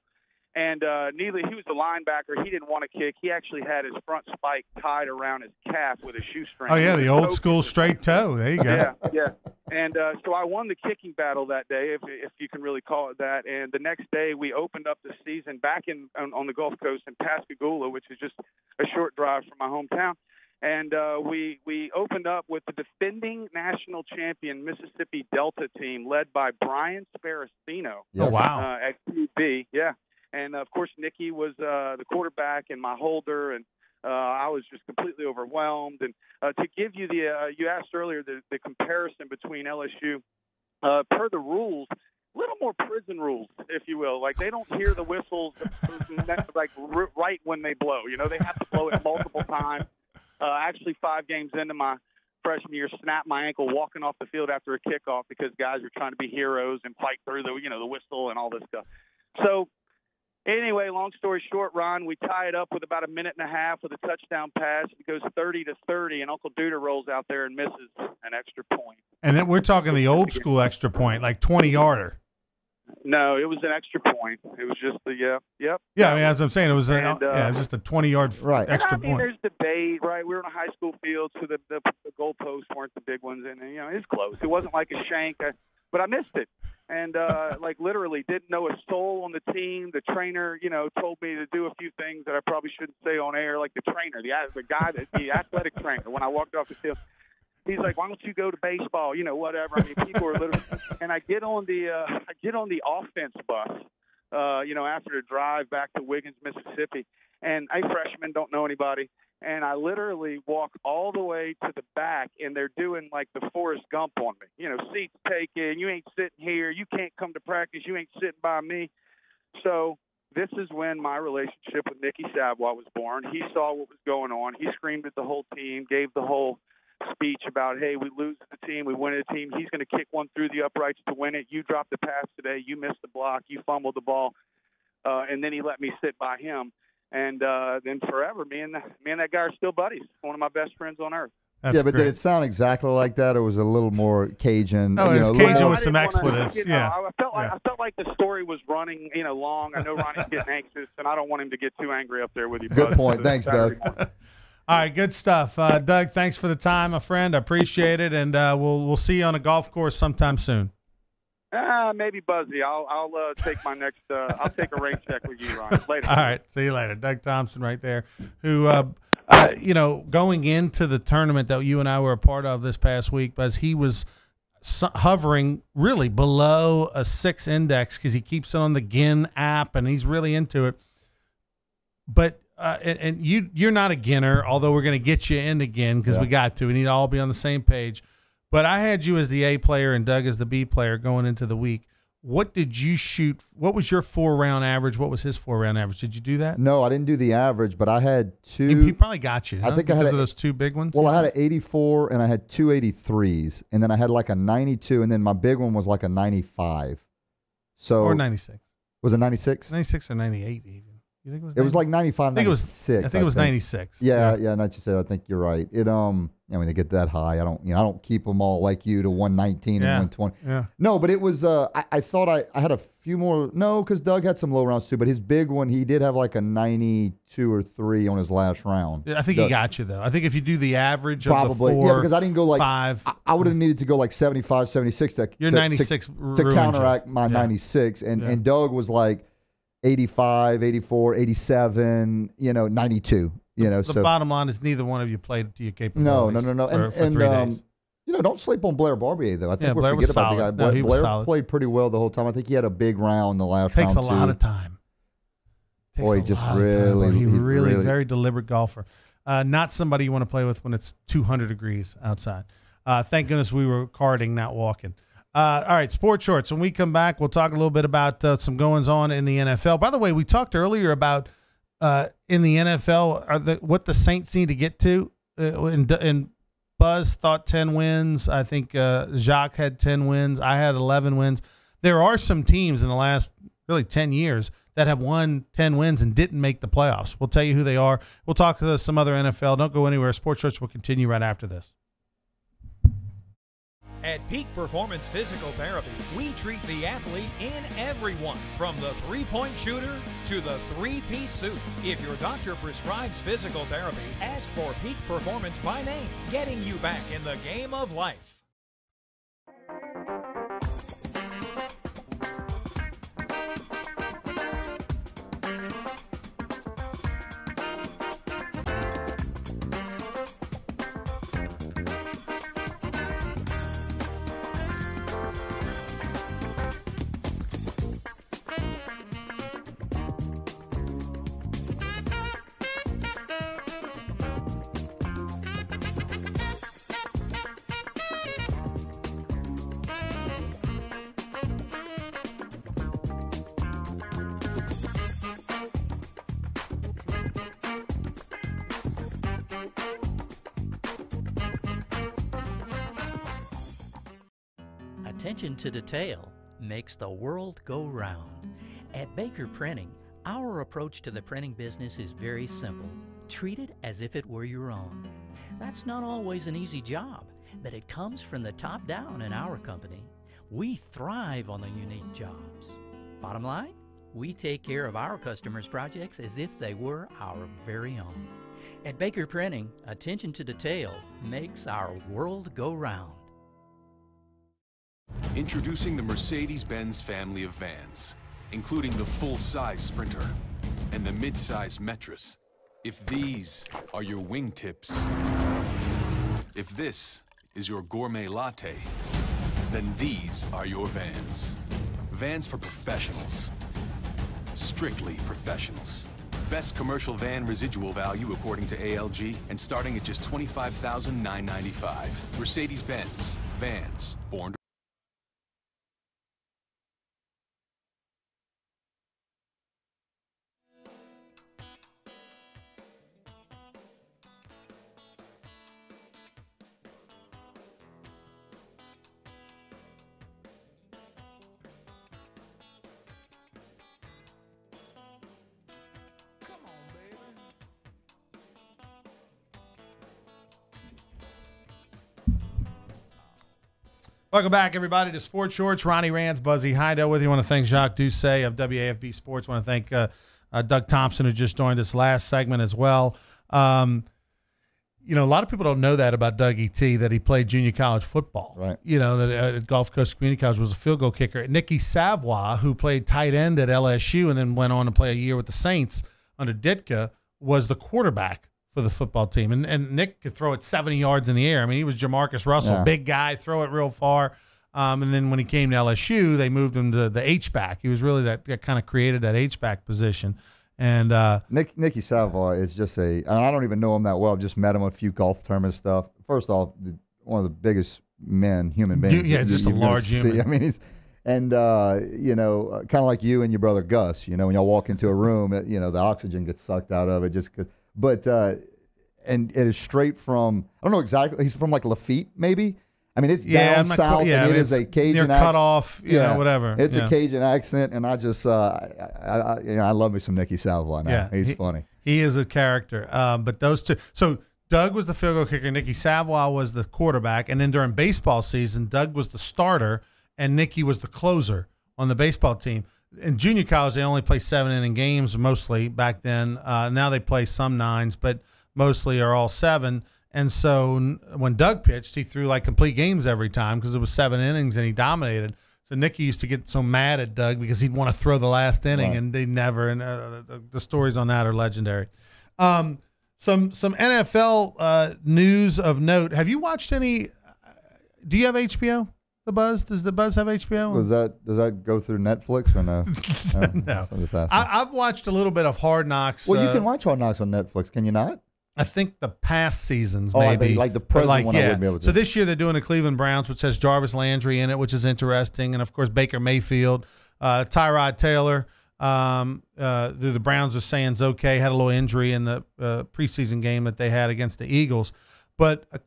And he was the linebacker. He didn't want to kick. He actually had his front spike tied around his calf with a shoestring. Oh, yeah, the old school straight toe. There you go. Yeah. And so I won the kicking battle that day, if you can really call it that. And the next day we opened up the season back on the Gulf Coast in Pascagoula, which is just a short drive from my hometown. And we opened up with the defending national champion Mississippi Delta team led by Brian Sparacino. Oh, wow. At QB, yeah. And, of course, Nicky was the quarterback and my holder, and I was just completely overwhelmed. And to give you you asked earlier the comparison between LSU, per the rules, a little more prison rules, if you will. Like, they don't hear the whistles right when they blow. They have to blow it multiple times. Actually, 5 games into my freshman year, snapped my ankle walking off the field after a kickoff because guys were trying to be heroes and fight through the whistle and all this stuff. So, anyway, long story short, Ron, we tie it up with about a minute and a half with a touchdown pass. It goes 30-30, and Uncle Duda rolls out there and misses an extra point. And then we're talking the old school extra point, like 20-yarder. No, it was an extra point. It was just yep. Yeah, I mean, as I'm saying, it was it was just a 20-yard extra point. There's debate, right? We were in a high school field, so the goalposts weren't the big ones, and it's close. It wasn't like a shank, but I missed it. And, literally didn't know a soul on the team. The trainer, told me to do a few things that I probably shouldn't say on air, like the trainer, the athletic trainer, when I walked off the field. He's like, "Why don't you go to baseball?" Whatever. I mean, people are literally. And I get on the offense bus, after the drive back to Wiggins, Mississippi, and a freshman, don't know anybody. And I literally walk all the way to the back, and they're doing like the Forrest Gump on me. Seats taken. You ain't sitting here. You can't come to practice. You ain't sitting by me. So this is when my relationship with Nicky Savoy was born. He saw what was going on. He screamed at the whole team, gave the whole speech about, hey, we lose the team, we win the team. He's going to kick one through the uprights to win it. You dropped the pass today. You missed the block. You fumbled the ball. And then he let me sit by him. And then forever, me and that guy are still buddies. One of my best friends on earth. That's but great. Did it sound exactly like that, or was it a little more Cajun? Oh, it was Cajun with some expletives. I felt like the story was running, long. I know Ronnie's getting anxious, and I don't want him to get too angry up there with you. Good point. Thanks, Doug. All right, good stuff, Doug. Thanks for the time, my friend. I appreciate it, and we'll see you on a golf course sometime soon. Maybe Buzzy. I'll take my next. I'll take a rain check with you, Ronnie. Later. All right, see you later, Doug Thompson, right there, who. Going into the tournament that you and I were a part of this past week, Buzz, he was hovering really below a 6 index because he keeps it on the GIN app and he's really into it. But and you're not a Ginner, although we're going to get you in again because we got to. We need to all be on the same page. But I had you as the A player and Doug as the B player going into the week. What did you shoot? What was your 4-round average? What was his 4-round average? Did you do that? No, I didn't do the average, but I had two. He probably got you. I think I had those 2 big ones. Well, I had an 84 and I had 2 83s, and then I had like a 92, and then my big one was like a 95. So or 96. Was it 96? 96 or 98 even. You think it was? It was like 95, 96. I think it was 96. Yeah, not you said. I think you're right. It I mean, they get that high. I don't keep them all like you to 119 and 120. Yeah. No, but it was. I thought I had a few more. No, because Doug had some low rounds too. But his big one, he did have like a 92 or 3 on his last round. Yeah, I think he got you though. I think if you do the average, probably of the 4, because I didn't go like 5. I would have needed to go like 75, 76 to 96 to counteract my 96, and Doug was like 85, 84, 87, 92. The bottom line is neither one of you played to your capabilities. No. For 3 days. Don't sleep on Blair Barbier, though. I think we Blair forget was about solid. the guy. No, he was Blair solid. played pretty well the whole time. I think he had a big round in the last Takes round, a lot of time. Boy, He's really very deliberate golfer. Not somebody you want to play with when it's 200 degrees outside. Thank goodness we were karting, not walking. All right, Sports Shorts. When we come back, we'll talk a little bit about some goings-on in the NFL. By the way, we talked earlier about in the NFL what the Saints need to get to. And Buzz thought 10 wins. I think Jacques had 10 wins. I had 11 wins. There are some teams in the last really 10 years that have won 10 wins and didn't make the playoffs. We'll tell you who they are. We'll talk to some other NFL. Don't go anywhere. Sports Shorts will continue right after this. At Peak Performance Physical Therapy, we treat the athlete in everyone, from the 3-point shooter to the 3-piece suit. If your doctor prescribes physical therapy, ask for Peak Performance by name, getting you back in the game of life. Attention to detail makes the world go round. At Baker Printing, our approach to the printing business is very simple. Treat it as if it were your own. That's not always an easy job, but it comes from the top down in our company. We thrive on the unique jobs. Bottom line, we take care of our customers' projects as if they were our very own. At Baker Printing, attention to detail makes our world go round. Introducing the Mercedes-Benz family of vans, including the full-size Sprinter and the mid-size Metris. If these are your wingtips, if this is your gourmet latte, then these are your vans. Vans for professionals. Strictly professionals. Best commercial van residual value according to ALG, and starting at just $25,995. Mercedes-Benz. Vans. Born to Welcome back, everybody, to Sports Shorts. Ronnie Rans, Buzzy Heidel with you. I want to thank Jacques Doucet of WAFB Sports. I want to thank Doug Thompson, who just joined us last segment as well. You know, a lot of people don't know that about Dougie T, that he played junior college football. Right. You know, that at Gulf Coast Community College was a field goal kicker. Nicky Savoy, who played tight end at LSU and then went on to play a year with the Saints under Ditka, was the quarterback for the football team. And Nick could throw it 70 yards in the air. I mean, he was Jamarcus Russell, big guy, throw it real far. And then when he came to LSU, they moved him to the H-back. He was really that kind of created that H-back position. And Nicky Savoy is just and I don't even know him that well. I've just met him at a few golf tournament stuff. First off, one of the biggest human beings. Yeah, just a large human. I mean, he's, and you know, kind of like you and your brother Gus. You know, when y'all walk into a room, you know, the oxygen gets sucked out of it. But and it is straight from, I don't know exactly. He's from like Lafitte, maybe. I mean, it's down south, and it is a Cajun cut off, you know, whatever. It's a Cajun accent, and I just, I love me some Nicky Savoy now. Yeah, he's funny. He is a character. But those two, so Doug was the field goal kicker, Nicky Savoy was the quarterback, and then during baseball season, Doug was the starter, and Nicky was the closer on the baseball team. In junior college, they only play 7-inning games mostly back then. Now they play some 9s, but mostly are all 7. And so when Doug pitched, he threw like complete games every time because it was 7 innings and he dominated. So Nicky used to get so mad at Doug because he'd want to throw the last inning, and they never. And the stories on that are legendary. Some NFL news of note. Have you watched any? Do you have HBO? The Buzz? Does the Buzz have HBO? Does that go through Netflix or no? No. I've watched a little bit of Hard Knocks. Well, you can watch Hard Knocks on Netflix, can you not? I think the past seasons, maybe. Like the present one, I wouldn't be able to. So this year they're doing the Cleveland Browns, which has Jarvis Landry in it, which is interesting. And, of course, Baker Mayfield. Tyrod Taylor, the Browns are saying is okay. Had a little injury in the preseason game that they had against the Eagles. But the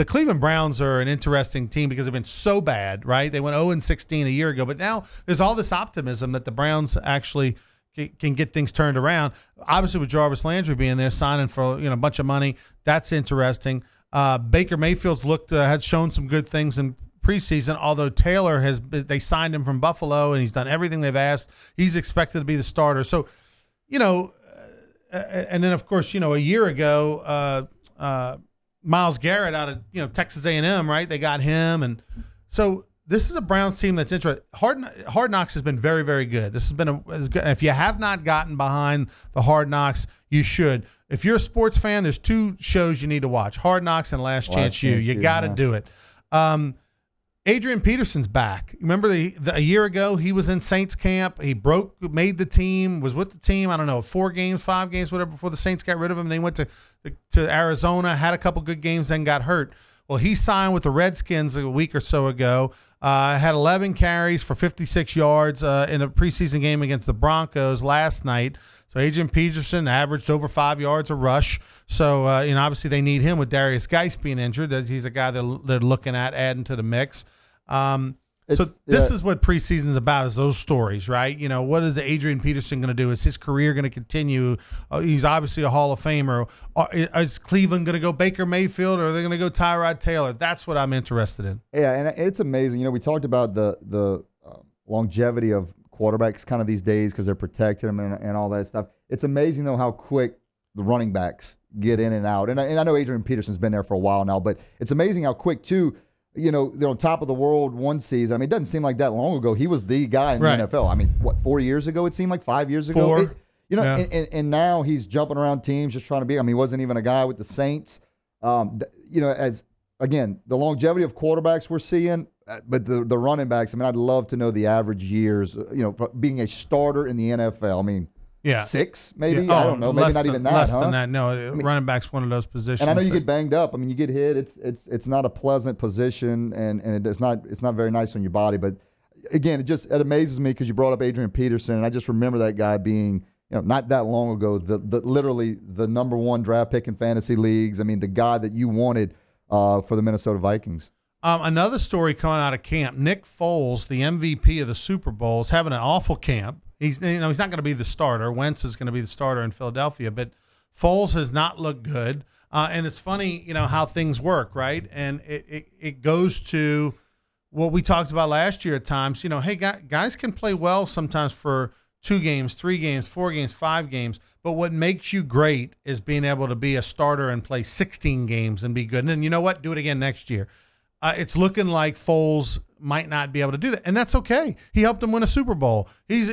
Cleveland Browns are an interesting team because they've been so bad, right? They went 0-16 a year ago. But now there's all this optimism that the Browns actually – can get things turned around. Obviously, with Jarvis Landry being there, signing for a bunch of money, that's interesting. Baker Mayfield's had shown some good things in preseason. Although Taylor they signed him from Buffalo, and he's done everything they've asked. He's expected to be the starter. So, and then of course, a year ago, Myles Garrett out of Texas A&M, right? They got him, and so. This is a Browns team that's interesting. Hard Knocks has been very, very good. This has been if you have not gotten behind the Hard Knocks, you should. If you're a sports fan, there's 2 shows you need to watch: Hard Knocks and Last Chance U. You got to do it. Adrian Peterson's back. Remember a year ago he was in Saints camp. He made the team, was with the team. I don't know, 4 games, 5 games, whatever. Before the Saints got rid of him, they went to Arizona, had a couple good games, then got hurt. Well, he signed with the Redskins a week or so ago. Had 11 carries for 56 yards in a preseason game against the Broncos last night. So Adrian Peterson averaged over 5 yards a rush. So, obviously they need him with Darius Geis being injured. He's a guy that they're looking at adding to the mix. So this is what preseason is about, is those stories, right? What is Adrian Peterson going to do? Is his career going to continue? He's obviously a Hall of Famer. Is Cleveland going to go Baker Mayfield, or are they going to go Tyrod Taylor? That's what I'm interested in. Yeah, and it's amazing. We talked about the longevity of quarterbacks kind of these days because they're protecting them and all that stuff. It's amazing, though, how quick the running backs get in and out. And I know Adrian Peterson's been there for a while now, but it's amazing how quick, too, they're on top of the world one season. I mean, it doesn't seem like that long ago. He was the guy in the NFL. I mean, 4 years ago? It seemed like 5 years ago. And now he's jumping around teams just trying to be. I mean, he wasn't even a guy with the Saints. As again, the longevity of quarterbacks we're seeing, but the running backs. I mean, I'd love to know the average years. Being a starter in the NFL. I mean. Yeah, 6 maybe. Yeah. I don't know. Maybe not even that. Less than that. No, running back's one of those positions. And I know you get banged up. I mean, you get hit. It's not a pleasant position, and it's not very nice on your body. But again, it amazes me because you brought up Adrian Peterson, and I just remember that guy being not that long ago literally the #1 draft pick in fantasy leagues. I mean, the guy that you wanted for the Minnesota Vikings. Another story coming out of camp: Nick Foles, the MVP of the Super Bowl, is having an awful camp. He's not going to be the starter. Wentz is going to be the starter in Philadelphia, but Foles has not looked good. And it's funny, how things work, right? And it goes to what we talked about last year at times. Hey, guys can play well sometimes for 2 games, 3 games, 4 games, 5 games. But what makes you great is being able to be a starter and play 16 games and be good. And then you know what? Do it again next year. It's looking like Foles might not be able to do that, and that's okay. He helped him win a Super Bowl. He's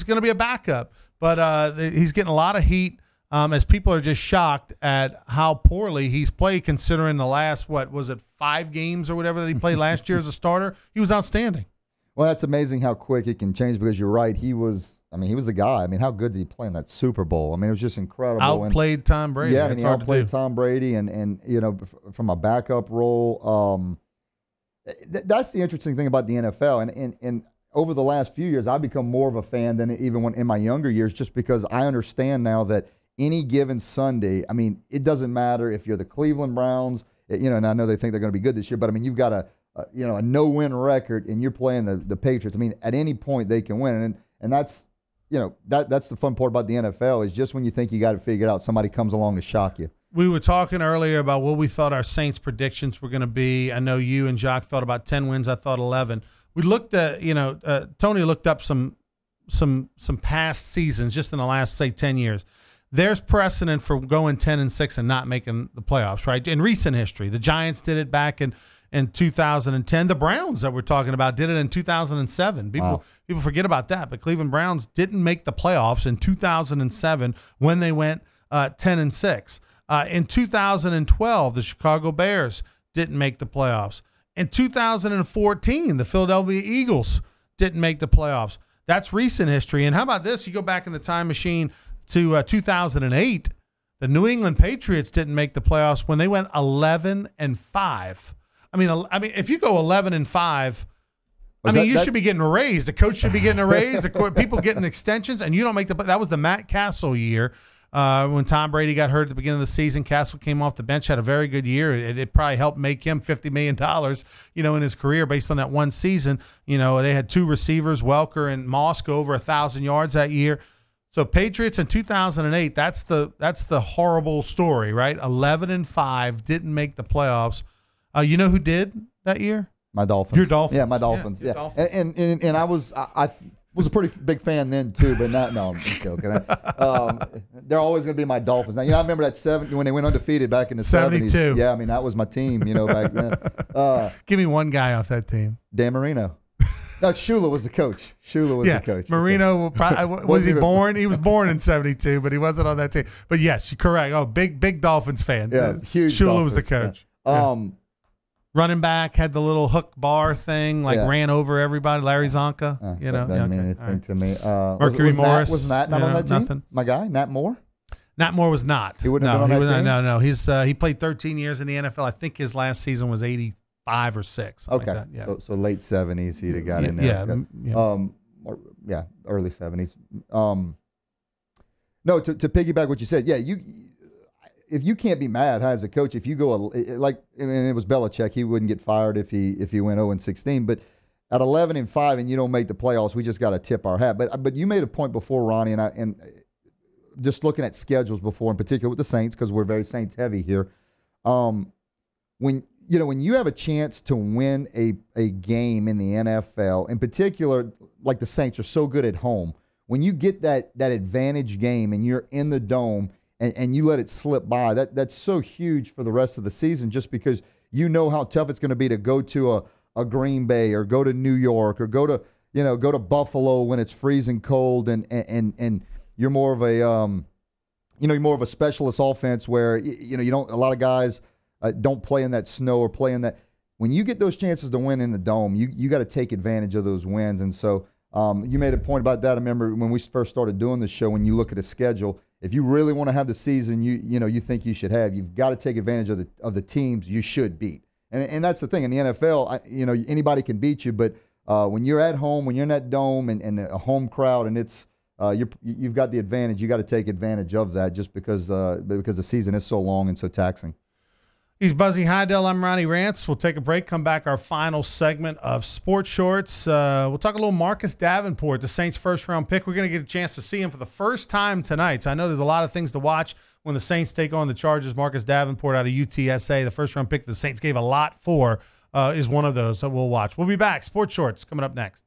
going to be a backup, but he's getting a lot of heat as people are just shocked at how poorly he's played considering the last, 5 games or whatever that he played last year as a starter. He was outstanding. Well, that's amazing how quick it can change because you're right. He was the guy. I mean, how good did he play in that Super Bowl? I mean, it was just incredible. Outplayed Tom Brady. Yeah, he outplayed Tom Brady and from a backup role. That's the interesting thing about the NFL. And over the last few years, I've become more of a fan than even when in my younger years, just because I understand now that any given Sunday, it doesn't matter if you're the Cleveland Browns, and I know they think they're going to be good this year, but you've got a no-win record and you're playing the Patriots. At any point they can win. And that's, that's the fun part about the NFL is just when you think you got it figured out, somebody comes along to shock you. We were talking earlier about what we thought our Saints predictions were going to be. I know you and Jacques thought about 10 wins. I thought 11. We looked at, Tony looked up some past seasons just in the last, say, 10 years. There's precedent for going 10-6 and not making the playoffs, right? In recent history, the Giants did it back in 2010. The Browns that we're talking about did it in 2007. People forget about that, but Cleveland Browns didn't make the playoffs in 2007 when they went 10-6. In 2012, the Chicago Bears didn't make the playoffs. In 2014, the Philadelphia Eagles didn't make the playoffs. That's recent history. And how about this? You go back in the time machine to 2008. The New England Patriots didn't make the playoffs when they went 11-5. I mean, if you go 11-5, you should be getting a raise. The coach should be getting a raise. People getting extensions, and you don't make that was the Matt Castle year. When Tom Brady got hurt at the beginning of the season, Castle came off the bench, had a very good year. It probably helped make him $50 million, in his career based on that one season. They had 2 receivers, Welker and Moss, go over 1,000 yards that year. So Patriots in 2008, that's the horrible story, right? 11-5, didn't make the playoffs. You know who did that year? My Dolphins. Your Dolphins. Yeah, my Dolphins. Yeah. Dolphins. And I was a pretty big fan then too, but no, I'm just joking. They're always going to be my Dolphins. Now, I remember that when they went undefeated back in the 72. 70s. Yeah, that was my team, back then. Give me one guy off that team. Dan Marino. No, Shula was the coach. The coach. Marino, was he born? He was born in 72, but he wasn't on that team. But yes, you're correct. Oh, big Dolphins fan. Yeah, huge Shula Dolphins was the coach. Yeah. Running back, had the little hook bar thing, ran over everybody. Larry Zonka, That doesn't mean anything to me. Mercury Morris. Was Nat not on that team? Nothing. My guy, Nat Moore? Nat Moore was not. He wouldn't have been on that team? No. He played 13 years in the NFL. I think his last season was 85 or 6. Okay. Like that. Yeah. So late 70s he'd have got in there. Early 70s. No, to piggyback what you said, if you can't be mad as a coach, if you go it was Belichick, he wouldn't get fired if he went 0-16. But at 11-5 and you don't make the playoffs, we just got to tip our hat. But you made a point before, Ronnie, and just looking at schedules before, in particular with the Saints, because we're very Saints heavy here. When you have a chance to win a game in the NFL, in particular, like the Saints are so good at home, when you get that advantage game and you're in the dome. And you let it slip by. That's so huge for the rest of the season, just because you know how tough it's going to be to go to a Green Bay or go to New York or go to Buffalo when it's freezing cold and you're more of a specialist offense where you don't, a lot of guys don't play in that snow or play in that. When you get those chances to win in the dome, you got to take advantage of those wins. And so you made a point about that. I remember when we first started doing this show, when you look at a schedule, if you really want to have the season you think you should have, you've got to take advantage of the teams you should beat. And that's the thing in the NFL. Anybody can beat you, but when you're at home, when you're in that dome and a home crowd, and it's you've got the advantage, you got to take advantage of that, just because the season is so long and so taxing. He's Buzzy Heidel. I'm Ronnie Rance. We'll take a break, come back, our final segment of Sports Shorts. We'll talk a little Marcus Davenport, the Saints' first-round pick. We're going to get a chance to see him for the first time tonight. So I know there's a lot of things to watch. when the Saints take on the Chargers. Marcus Davenport out of UTSA, the first-round pick the Saints gave a lot for, is one of those. So we'll watch. We'll be back. Sports Shorts coming up next.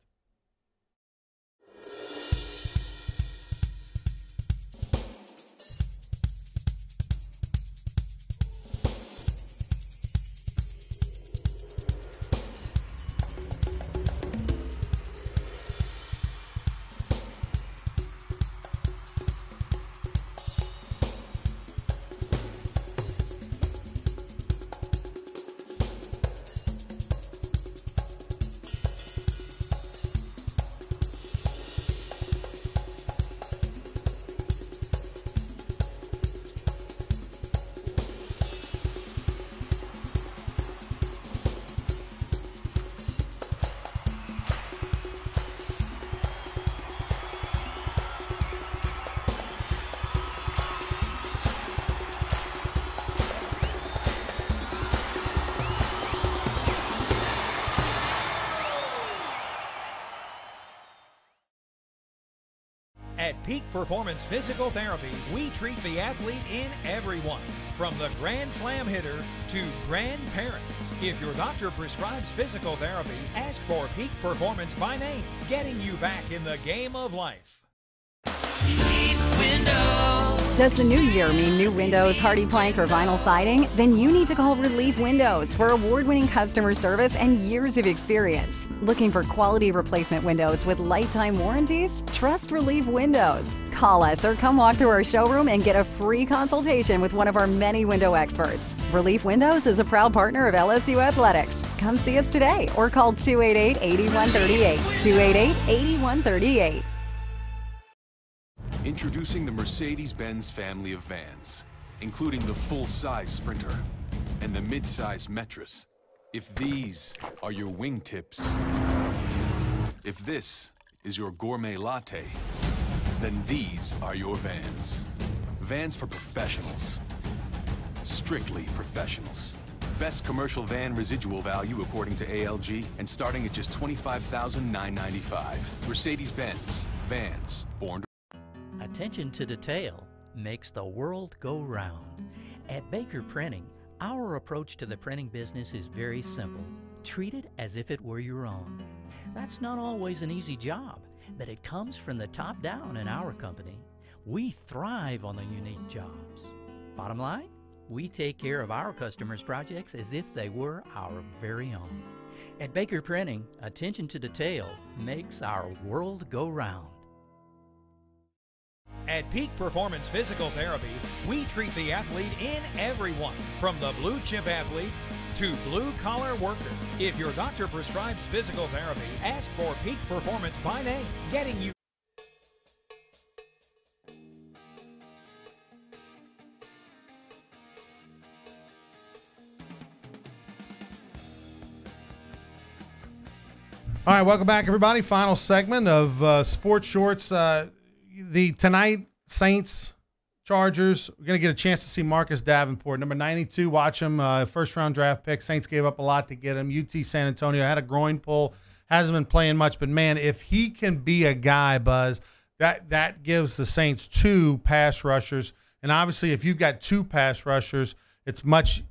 At Peak Performance Physical Therapy, we treat the athlete in everyone, from the Grand Slam hitter to grandparents. If your doctor prescribes physical therapy, ask for Peak Performance by name, getting you back in the game of life. Does the new year mean new windows, hardy plank, or vinyl siding? Then you need to call Relief Windows for award-winning customer service and years of experience. Looking for quality replacement windows with lifetime warranties? Trust Relief Windows. Call us or come walk through our showroom and get a free consultation with one of our many window experts. Relief Windows is a proud partner of LSU Athletics. Come see us today or call 288-8138. 288-8138. Introducing the Mercedes-Benz family of vans, including the full-size Sprinter and the mid-size Metris. If these are your wingtips, if this is your gourmet latte, then these are your vans. Vans for professionals. Strictly professionals. Best commercial van residual value according to ALG, and starting at just $25,995. Mercedes-Benz. Vans. Born to... Attention to detail makes the world go round. At Baker Printing, our approach to the printing business is very simple. Treat it as if it were your own. That's not always an easy job, but it comes from the top down in our company. We thrive on the unique jobs. Bottom line, we take care of our customers' projects as if they were our very own. At Baker Printing, attention to detail makes our world go round. At Peak Performance Physical Therapy, we treat the athlete in everyone, from the blue chip athlete to blue collar worker. If your doctor prescribes physical therapy, ask for Peak Performance by name, getting you. All right, welcome back, everybody. Final segment of Sports Shorts. The tonight Saints Chargers. We're gonna get a chance to see Marcus Davenport, number 92. Watch him, first round draft pick. Saints gave up a lot to get him. UT San Antonio had a groin pull, hasn't been playing much, but man, if he can be a guy, Buzz, that gives the Saints two pass rushers, and obviously if you've got two pass rushers, it's much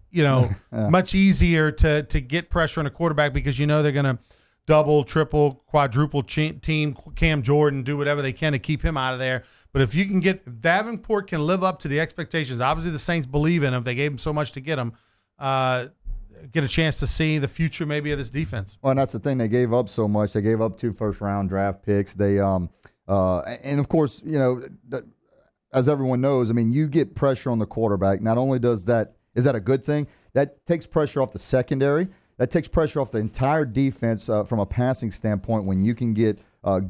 much easier to get pressure on a quarterback because they're gonna double, triple, quadruple team Cam Jordan, do whatever they can to keep him out of there. But if you can get Davenport can live up to the expectations, obviously the Saints believe in him. They gave him so much to get him. Get a chance to see the future maybe of this defense. Well, and that's the thing. They gave up so much. They gave up 2 first-round draft picks. They and of course, as everyone knows, I mean, you get pressure on the quarterback. Not only is that a good thing, that takes pressure off the secondary. That takes pressure off the entire defense from a passing standpoint when you can get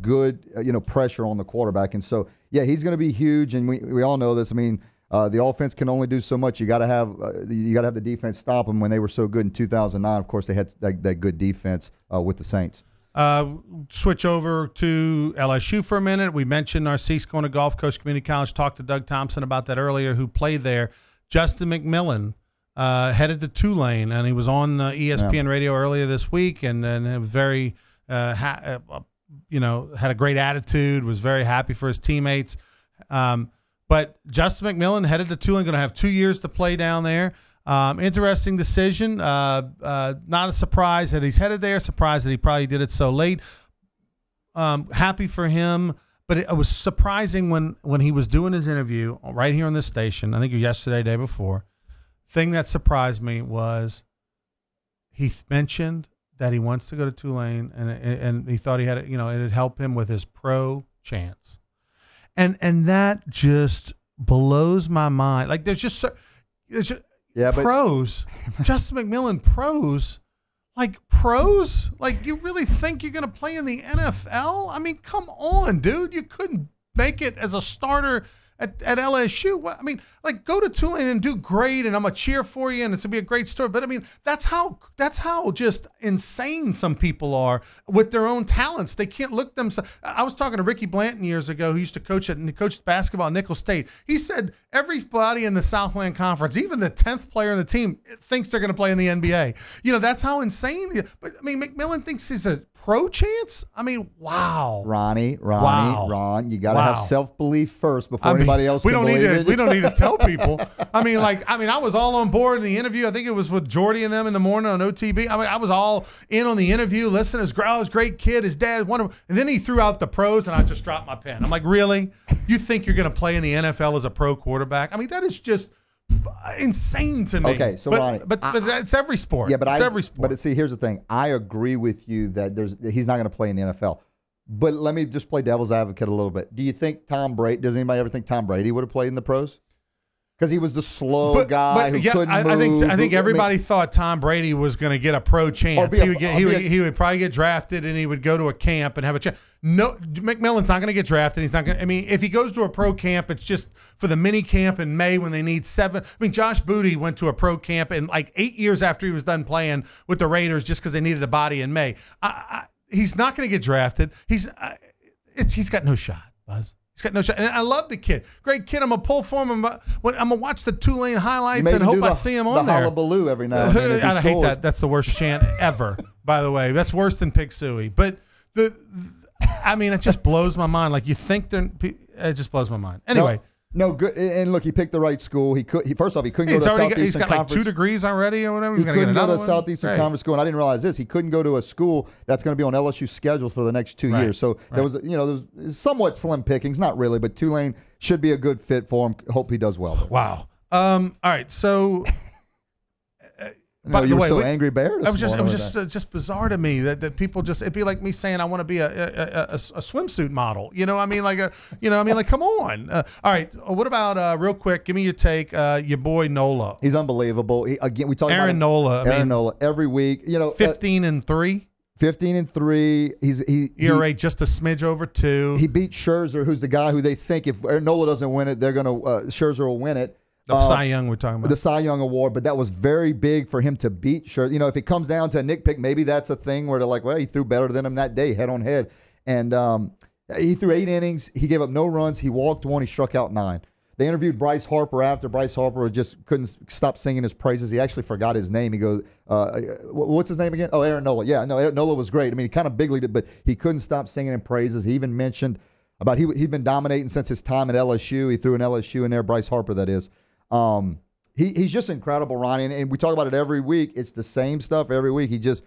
good, pressure on the quarterback. And so, yeah, he's going to be huge, and we all know this. I mean, the offense can only do so much. You got to have the defense stop them. When they were so good in 2009, of course, they had that good defense with the Saints. Switch over to LSU for a minute. We mentioned Narcisse going to Gulf Coast Community College. Talked to Doug Thompson about that earlier, who played there. Justin McMillan headed to Tulane, and he was on ESPN radio earlier this week, and it was very, had a great attitude, was very happy for his teammates. But Justin McMillan headed to Tulane, going to have 2 years to play down there. Interesting decision. Not a surprise that he's headed there. Surprised that he probably did it so late. Happy for him. But it was surprising when he was doing his interview right here on this station, I think yesterday, day before. Thing that surprised me was he mentioned that he wants to go to Tulane, and he thought he had, it'd help him with his pro chance. And that just blows my mind. Like, there's just pros. Justin McMillan, pros. Like, you really think you're going to play in the NFL? I mean, come on, dude. You couldn't make it as a starter at LSU. I mean, like, go to Tulane and do great, and I'm going to cheer for you, and it's going to be a great story. But, I mean, that's how just insane some people are with their own talents. They can't look themselves. I was talking to Ricky Blanton years ago, who used to coach basketball at Nicholls State. He said everybody in the Southland Conference, even the 10th player on the team, thinks they're going to play in the NBA. That's how insane. But, I mean, McMillan thinks he's a pro chance? I mean, wow. Ron, you got to have self-belief first before anybody else can believe it. We don't need to tell people. I was all on board in the interview. I think it was with Jordy and them in the morning on OTB. I mean, I was all in on the interview, listening. It was a great kid. His dad, wonderful. And then he threw out the pros, and I just dropped my pen. I'm like, really? You think you're going to play in the NFL as a pro quarterback? I mean, that is just insane to me. Okay, so Ronnie, but that's every sport. Yeah, but it's every sport. But see, here's the thing. I agree with you that he's not going to play in the NFL. But let me just play devil's advocate a little bit. Do you think does anybody ever think Tom Brady would have played in the pros? Because he was the slow guy who couldn't move. I think everybody thought Tom Brady was going to get a pro chance. He would probably get drafted, and he would go to a camp and have a chance. No, McMillan's not going to get drafted. He's not going. I mean, if he goes to a pro camp, it's just for the mini camp in May when they need 7. I mean, Josh Booty went to a pro camp and like 8 years after he was done playing with the Raiders just because they needed a body in May. He's not going to get drafted. He's got no shot, Buzz. He's got no shot. And I love the kid. Great kid. I'm going to pull for him. I'm going to watch the Tulane highlights and hope I see him on there. The hullabaloo every now and then. I hate that. That's the worst chant ever, by the way. That's worse than Pig Suey. But it just blows my mind. Like, you think it just blows my mind. Anyway. No, good. And look, he picked the right school. First off, he couldn't go to Southeastern Conference. He's got like 2 degrees already or whatever. He couldn't go to Southeastern Conference school, and I didn't realize this. He couldn't go to a school that's going to be on LSU's schedule for the next 2 years. So there was somewhat slim pickings, not really, but Tulane should be a good fit for him. Hope he does well. Wow. All right. So. No, you were so angry, Bear. It was just bizarre to me that people just, it'd be like me saying I want to be a swimsuit model. Like, come on. All right. What about real quick? Give me your take. Your boy Nola. He's unbelievable. We talk Aaron about Nola. Aaron Nola every week. 15-3. 15-3. He ERA just a smidge over 2. He beat Scherzer, who's the guy who they think if Aaron Nola doesn't win it, they're gonna Scherzer will win it. The Cy Young we're talking about. The Cy Young Award, but that was very big for him to beat Scherzer. If it comes down to a nitpick, maybe that's a thing where they're like, well, he threw better than him that day, head on head. And he threw 8 innings. He gave up no runs. He walked 1. He struck out 9. They interviewed Bryce Harper after. Bryce Harper just couldn't stop singing his praises. He actually forgot his name. He goes, what's his name again? Oh, Aaron Nola. Yeah, no, Aaron Nola was great. I mean, he kind of big-leagued it, but he couldn't stop singing in praises. He even mentioned about he'd been dominating since his time at LSU. He threw an LSU in there, Bryce Harper, that is. He's just incredible, Ronnie, and we talk about it every week. It's the same stuff every week. He just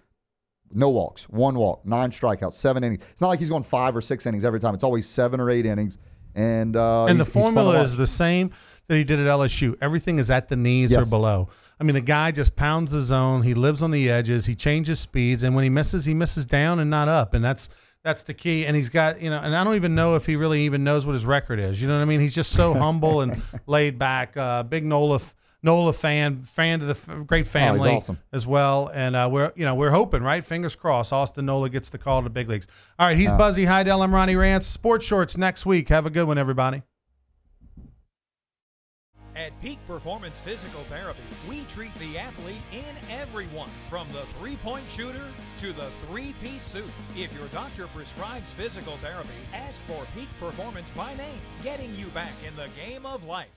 no walks, 1 walk, 9 strikeouts, 7 innings. It's not like he's going 5 or 6 innings every time. It's always 7 or 8 innings. And the formula is the same that he did at LSU. Everything is at the knees or below. I mean, the guy just pounds the zone. He lives on the edges. He changes speeds, and when he misses down and not up, and that's the key. And he's got, and I don't even know if he really even knows what his record is. You know what I mean? He's just so humble and laid back. Big Nola fan to the great family awesome. As well. And we're hoping, right? Fingers crossed, Austin Nola gets the call to the big leagues. All right, he's Buzzy Heidel. I'm Ronnie Rance. Sports Shorts next week. Have a good one, everybody. At Peak Performance Physical Therapy, we treat the athlete in everyone, from the three-point shooter to the three-piece suit. If your doctor prescribes physical therapy, ask for Peak Performance by name, getting you back in the game of life.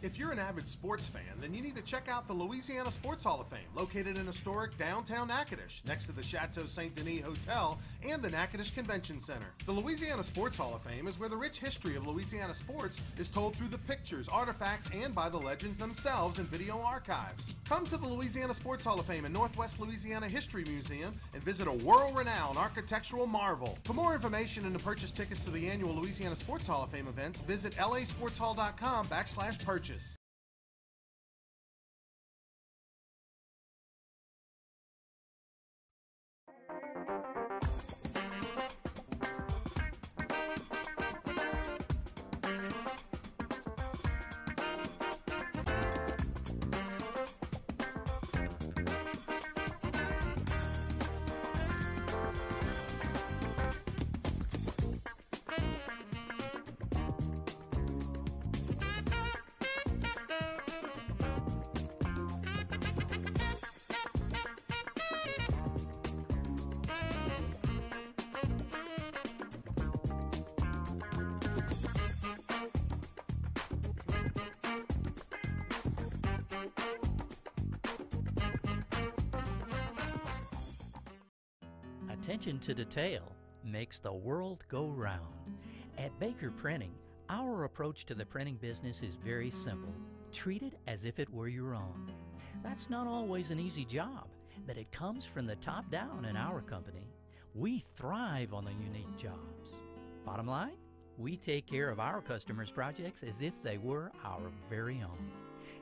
If you're an avid sports fan, then you need to check out the Louisiana Sports Hall of Fame, located in historic downtown Natchitoches, next to the Chateau Saint Denis Hotel and the Natchitoches Convention Center. The Louisiana Sports Hall of Fame is where the rich history of Louisiana sports is told through the pictures, artifacts, and by the legends themselves in video archives. Come to the Louisiana Sports Hall of Fame and Northwest Louisiana History Museum and visit a world-renowned architectural marvel. For more information and to purchase tickets to the annual Louisiana Sports Hall of Fame events, visit lasportshall.com/purchase. Attention to detail makes the world go round. At Baker Printing, our approach to the printing business is very simple. Treat it as if it were your own. That's not always an easy job, but it comes from the top down in our company. We thrive on the unique jobs. Bottom line, we take care of our customers' projects as if they were our very own.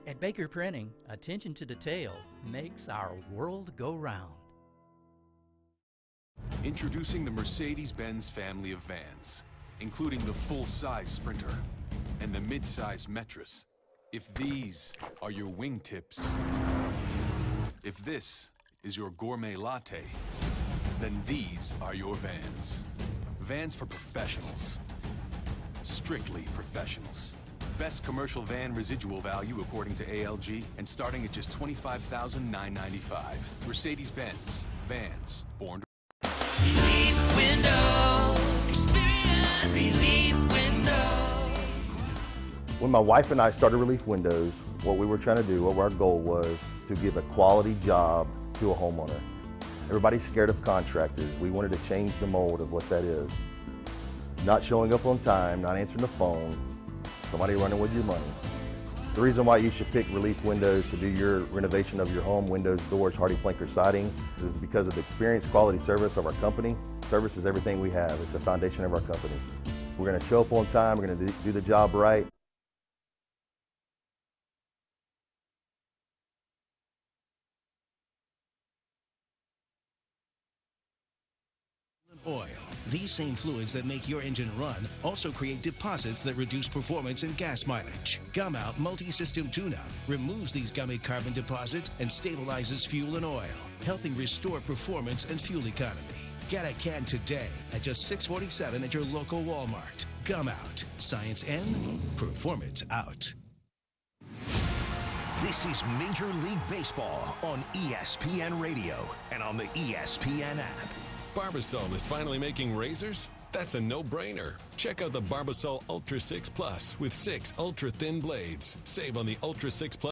At Baker Printing, attention to detail makes our world go round. Introducing the Mercedes-Benz family of vans, including the full-size Sprinter and the mid-size Metris. If these are your wingtips, if this is your gourmet latte, then these are your vans. Vans for professionals. Strictly professionals. Best commercial van residual value according to ALG, and starting at just $25,995. Mercedes-Benz. Vans. Born to Relief Window. Experience Relief Window. When my wife and I started Relief Windows, what we were trying to do, what our goal was to give a quality job to a homeowner. Everybody's scared of contractors. We wanted to change the mold of what that is. Not showing up on time, not answering the phone, somebody running with your money. The reason why you should pick Relief Windows to do your renovation of your home, windows, doors, HardiePlank, or siding, is because of the experience, quality service of our company. Service is everything we have. It's the foundation of our company. We're going to show up on time. We're going to do the job right. Oil. These same fluids that make your engine run also create deposits that reduce performance and gas mileage. Gumout Multi-System Tune-Up removes these gummy carbon deposits and stabilizes fuel and oil, helping restore performance and fuel economy. Get a can today at just $6.47 at your local Walmart. Gumout. Science in, performance out. This is Major League Baseball on ESPN Radio and on the ESPN app. Barbasol is finally making razors? That's a no-brainer. Check out the Barbasol Ultra 6 Plus with 6 ultra-thin blades. Save on the Ultra 6 Plus